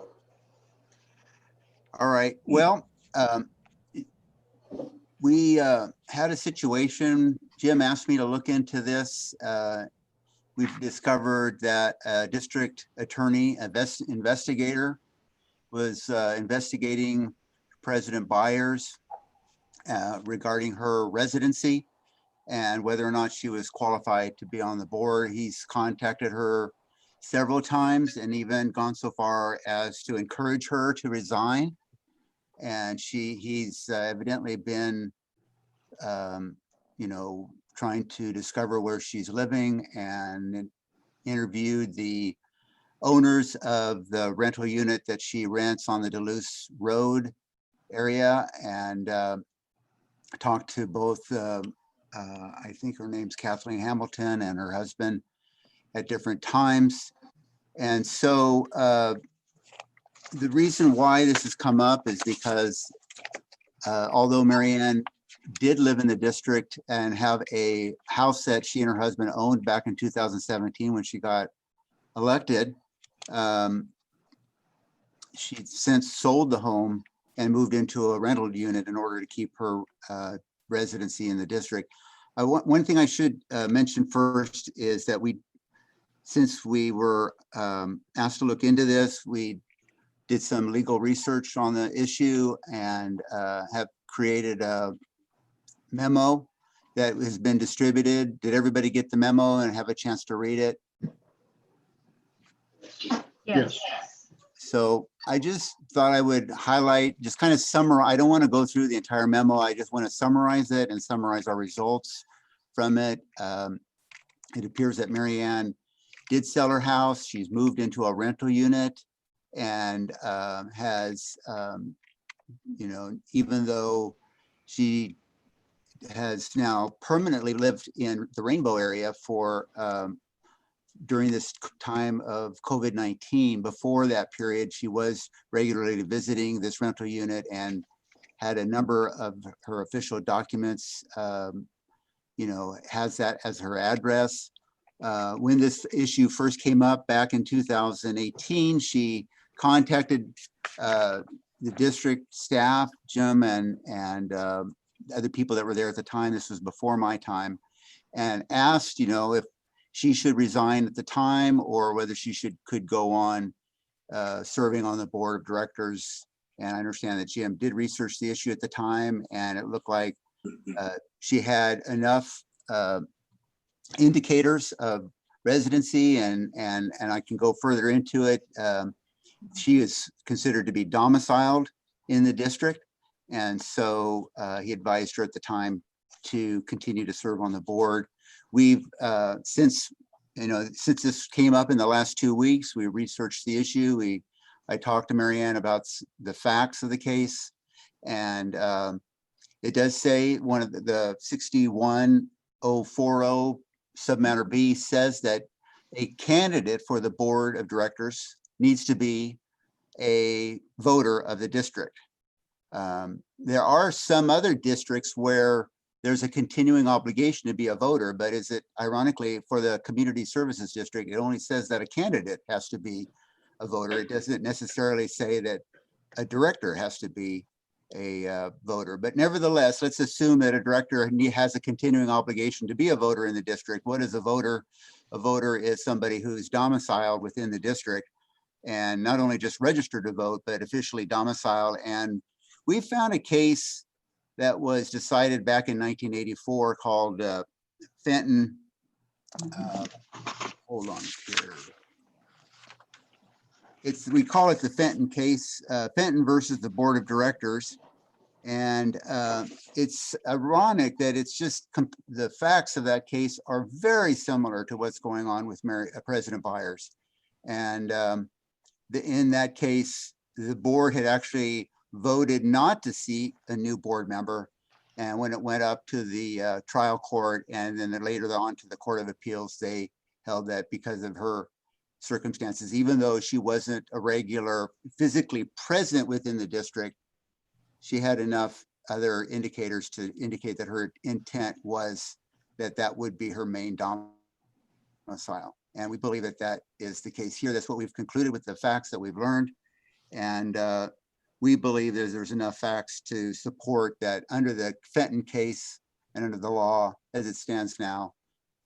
All right, well, we had a situation, Jim asked me to look into this. We've discovered that a district attorney, investigator was investigating President Byers regarding her residency and whether or not she was qualified to be on the board. He's contacted her several times and even gone so far as to encourage her to resign. And he's evidently been, trying to discover where she's living and interviewed the owners of the rental unit that she rents on the Duluth Road area and talked to both, I think her name's Kathleen Hamilton and her husband at different times. And so the reason why this has come up is because although Marianne did live in the district and have a house that she and her husband owned back in 2017 when she got elected, She since sold the home and moved into a rental unit in order to keep her residency in the district. One thing I should mention first is that since we were asked to look into this, we did some legal research on the issue and have created a memo that has been distributed. Did everybody get the memo and have a chance to read it? Yes. So I just thought I would highlight, just kind of summarize. I don't want to go through the entire memo. I just want to summarize it and summarize our results from it. It appears that Mary Ann did sell her house. She's moved into a rental unit and has, even though she has now permanently lived in the Rainbow area for during this time of COVID-19. Before that period, she was regularly visiting this rental unit and had a number of her official documents, has that as her address. When this issue first came up back in 2018, she contacted the district staff, Jim and other people that were there at the time. This was before my time, and asked, if she should resign at the time or whether she could go on serving on the board of directors. And I understand that Jim did research the issue at the time, and it looked like she had enough indicators of residency, and I can go further into it. She is considered to be domiciled in the district, and so he advised her at the time to continue to serve on the board. We've since this came up in the last 2 weeks, we researched the issue. I talked to Mary Ann about the facts of the case, and it does say one of the 61040 submatter B says that a candidate for the board of directors needs to be a voter of the district. There are some other districts where there's a continuing obligation to be a voter, but ironically, for the community services district, it only says that a candidate has to be a voter. It doesn't necessarily say that a director has to be a voter, but nevertheless, let's assume that a director has a continuing obligation to be a voter in the district. What is a voter? A voter is somebody who's domiciled within the district and not only just registered to vote, but officially domiciled. And we found a case that was decided back in 1984 called Fenton. Hold on here. We call it the Fenton case, Fenton versus the Board of Directors. And it's ironic that it's just the facts of that case are very similar to what's going on with President Byers. And in that case, the board had actually voted not to seat a new board member. And when it went up to the trial court and then later on to the Court of Appeals, they held that because of her circumstances, even though she wasn't a regular physically present within the district, she had enough other indicators to indicate that her intent was that would be her main domicile. And we believe that is the case here. That's what we've concluded with the facts that we've learned. And we believe there's enough facts to support that under the Fenton case and under the law as it stands now,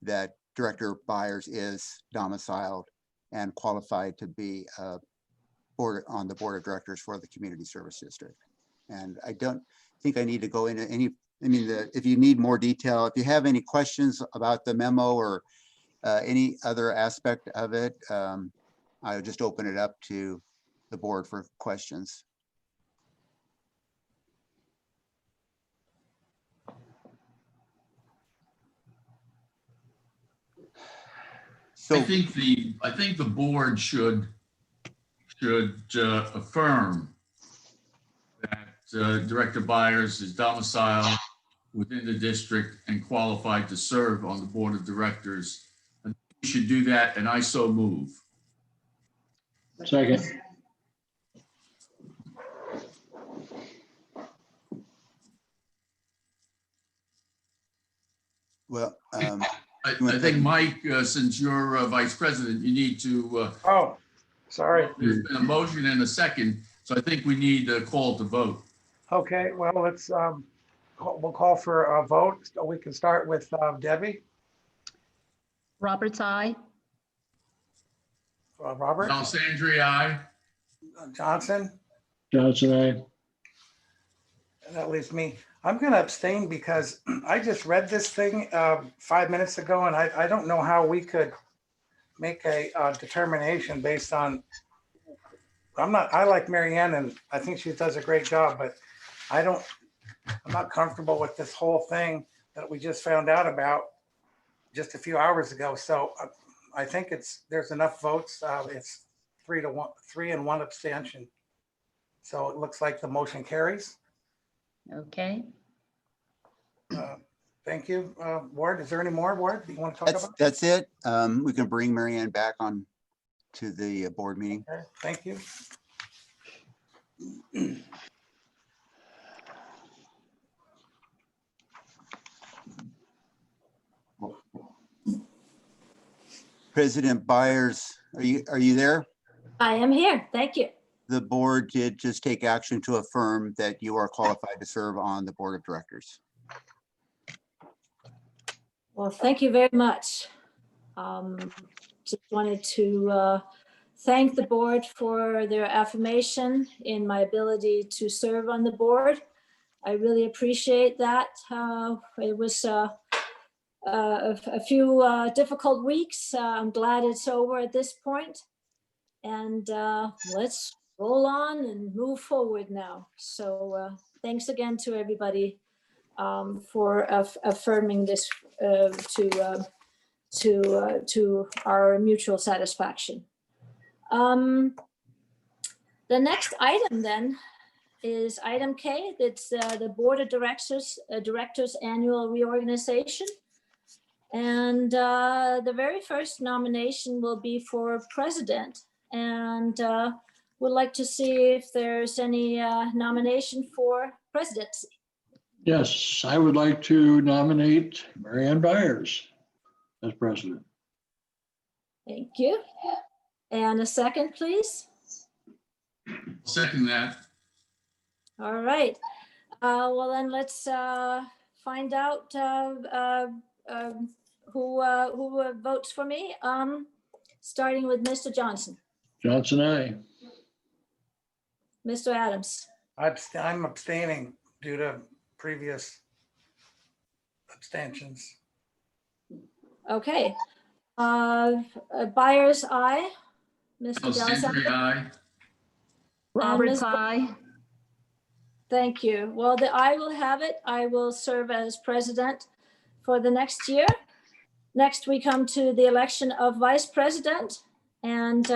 that Director Byers is domiciled and qualified to be on the board of directors for the community service district. And I don't think I need to go into if you need more detail, if you have any questions about the memo or any other aspect of it, I would just open it up to the board for questions. So I think the board should affirm that Director Byers is domiciled within the district and qualified to serve on the board of directors. And we should do that, and I so move. Second. Well, I think, Mike, since you're vice president, you need to Sorry. There's been a motion and a second, so I think we need a call to vote. Okay, well, we'll call for a vote. So we can start with Debbie, Roberts, aye. Robert, Alessandri, aye. Johnson, Johnson, aye. and that leaves me. I'm going to abstain because I just read this thing 5 minutes ago, and I don't know how we could make a determination based on, I like Mary Ann and I think she does a great job, but I'm not comfortable with this whole thing that we just found out about just a few hours ago. So I think there's enough votes. It's 3-1, 3 and 1 abstention. So it looks like the motion carries. Okay. Thank you. Ward, is there any more, Ward, that you want to talk about? That's it. We can bring Mary Ann back on to the board meeting. Okay, thank you. President Byers, are you there? I am here. Thank you. The board did just take action to affirm that you are qualified to serve on the board of directors. Well, thank you very much. Just wanted to thank the board for their affirmation in my ability to serve on the board. I really appreciate that. It was a few difficult weeks. I'm glad it's over at this point. And let's roll on and move forward now. So thanks again to everybody for affirming this to our mutual satisfaction. The next item then is item K. It's the Board of Directors Annual Reorganization. And the very first nomination will be for president. And would like to see if there's any nomination for presidency. Yes, I would like to nominate Mary Ann Byers as president. Thank you. And a second, please. Second that. All right. Well, then let's find out who votes for me. Starting with Mr. Johnson. Johnson, aye. Mr. Adams. I'm abstaining due to previous abstentions. Okay. Byers, aye. Mr. Alessandri, aye. Roberts, Ms. aye. Thank you. Well, the I will have it. I will serve as president for the next year. Next, we come to the election of vice president, and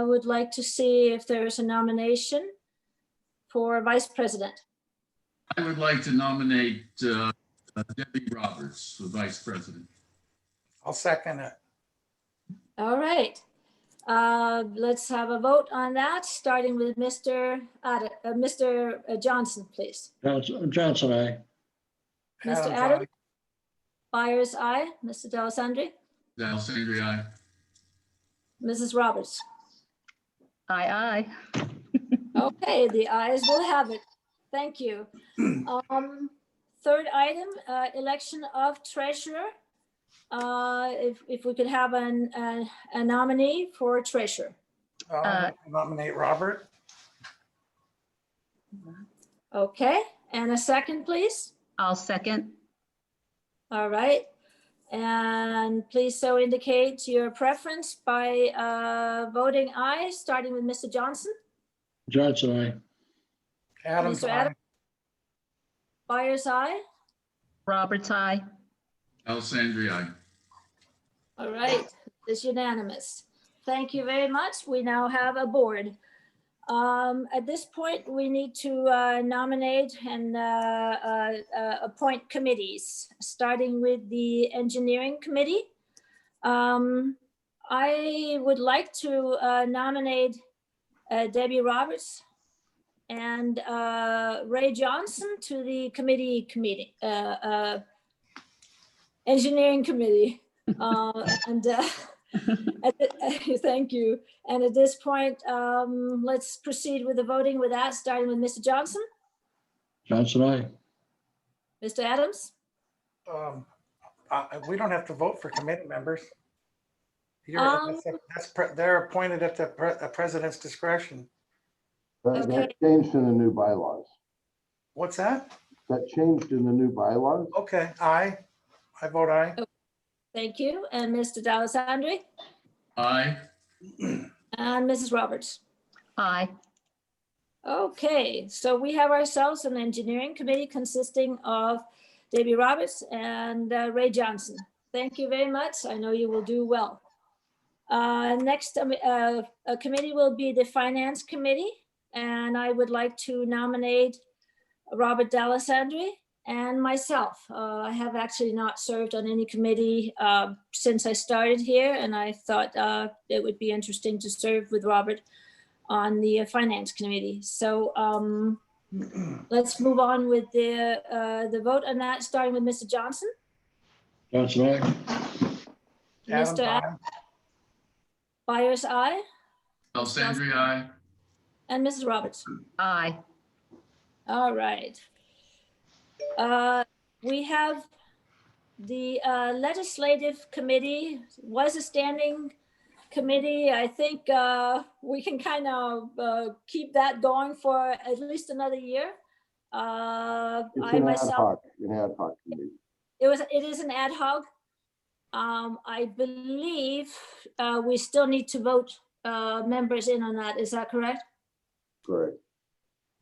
would like to see if there's a nomination for vice president. I would like to nominate Debbie Roberts for vice president. I'll second it. All right. Let's have a vote on that, starting with Mr. Johnson, please. Johnson, aye. Mr. Adams. Byers, aye. Mr. D'Alessandri. Alessandri, aye. Mrs. Roberts. Aye, aye. Okay, the ayes will have it. Thank you. Third item, election of treasurer. If we could have a nominee for treasurer. Nominate Robert. Okay, and a second, please. I'll second. All right. And please so indicate your preference by voting aye, starting with Mr. Johnson. Johnson, aye. Adams, Mr. Adams. Byers, aye. Roberts, aye. Alessandri, aye. All right, it's unanimous. Thank you very much. We now have a board. At this point, we need to nominate and appoint committees, starting with the engineering committee. I would like to nominate Debbie Roberts and Ray Johnson to the engineering committee. And Thank you. And at this point, let's proceed with the voting with that, starting with Mr. Johnson, Johnson, aye. Mr. Adams, We don't have to vote for committee members. Um, They're appointed at the president's discretion. That Okay. changed in the new bylaws. What's that? That changed in the new bylaws. Okay, aye. I vote aye. thank you. And Mr. D'Alessandri Aye. and Mrs. Roberts. Aye. Okay, so we have ourselves an engineering committee consisting of Debbie Roberts and Ray Johnson. Thank you very much. I know you will do well. Next, a committee will be the Finance Committee, and I would like to nominate Robert D'Alessandri and myself. I have actually not served on any committee since I started here, and I thought it would be interesting to serve with Robert on the Finance Committee. So let's move on with the vote on that, starting with Mr. Johnson. Johnson, aye. Mr. Adams, Byers, aye. Alessandri, aye. And Mrs. Roberts. Aye. All right. We have the Legislative Committee was a standing committee. I think we can kind of keep that going for at least another year. It's I an ad myself, hoc committee. it is an ad hoc. I believe we still need to vote members in on that. Is that correct? Correct.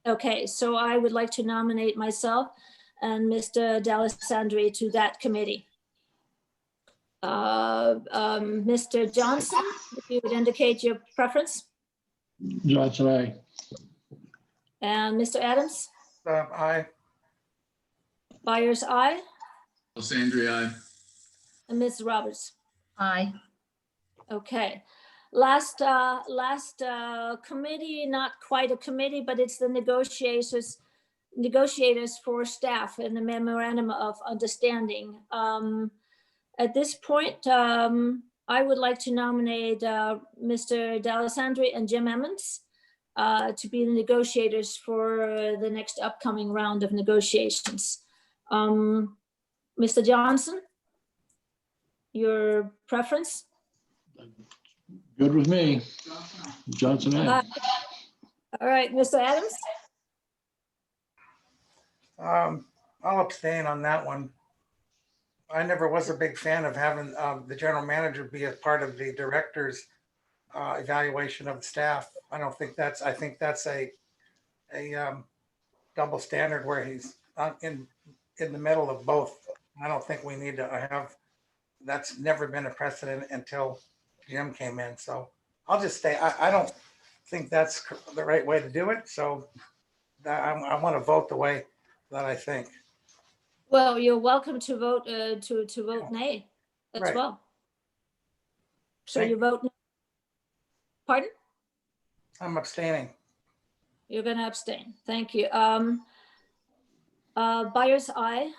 Okay, so I would like to nominate myself and Mr. D'Alessandri to that committee. Mr. Johnson, if you would indicate your preference, Johnson, aye. and Mr. Adams, aye. Byers, aye, Alessandri, aye. and Ms. Roberts. Aye. Okay, last committee, not quite a committee, but it's the negotiators for staff and the memorandum of understanding. At this point, I would like to nominate Mr. D'Alessandri and Jim Emmons to be the negotiators for the next upcoming round of negotiations. Mr. Johnson, your preference? Good with me. Johnson, aye. All right, Mr. Adams? I'll abstain on that one. I never was a big fan of having the general manager be a part of the director's evaluation of the staff. I think that's a double standard where he's in the middle of both. I don't think we need to have, that's never been a precedent until Jim came in. So I'll just stay. I don't think that's the right way to do it. So I want to vote the way that I think. Well, you're welcome to vote to vote nay as Right. well. So Thank you vote, no- pardon? I'm abstaining. You're gonna abstain. Thank you. Byers, aye.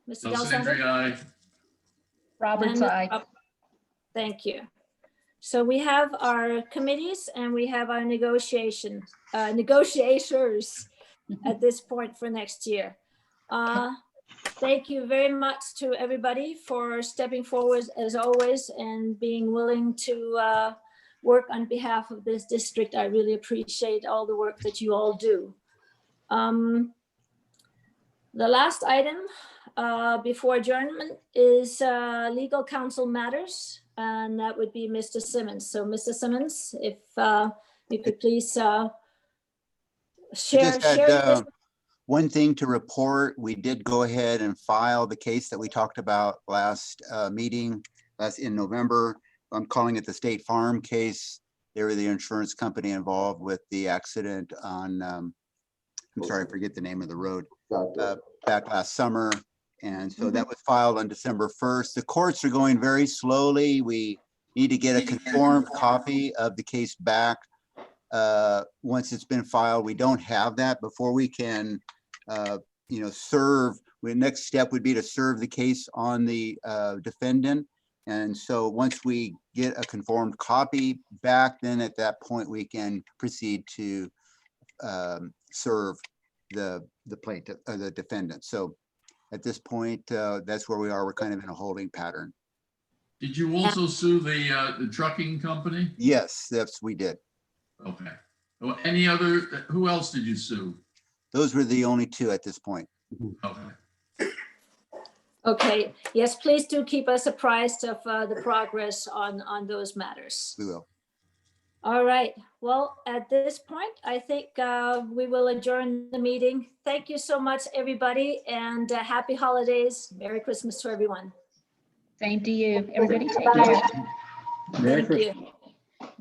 Mr. Alessandri, D'Alessandri? aye. Roberts, And Ms. aye. Rob- Thank you. So we have our committees and we have our negotiators at this point for next year. Thank you very much to everybody for stepping forward as always and being willing to work on behalf of this district. I really appreciate all the work that you all do. The last item before adjournment is legal counsel matters, and that would be Mr. Simmons. So Mr. Simmons, if you could please share. Just had, your- one thing to report, we did go ahead and file the case that we talked about last meeting, that's in November. I'm calling it the State Farm case. They were the insurance company involved with the accident on, I'm sorry, I forget the name of the road, back last summer. And so that was filed on December 1st. The courts are going very slowly. We need to get a conformed copy of the case back. Once it's been filed, we don't have that before we can, serve. The next step would be to serve the case on the defendant. And so once we get a conformed copy back, then at that point, we can proceed to serve the plaintiff, the defendant. So at this point, that's where we are. We're kind of in a holding pattern. Did you also sue the trucking company? Yes, we did. Okay. Well, any other, who else did you sue? Those were the only two at this point. Okay. Okay, yes, please do keep us apprised of the progress on those matters. We will. All right, well, at this point, I think we will adjourn the meeting. Thank you so much, everybody, and happy holidays. Merry Christmas to everyone. Same to you. Everybody take Bye. care. Merry Thank Christmas. you.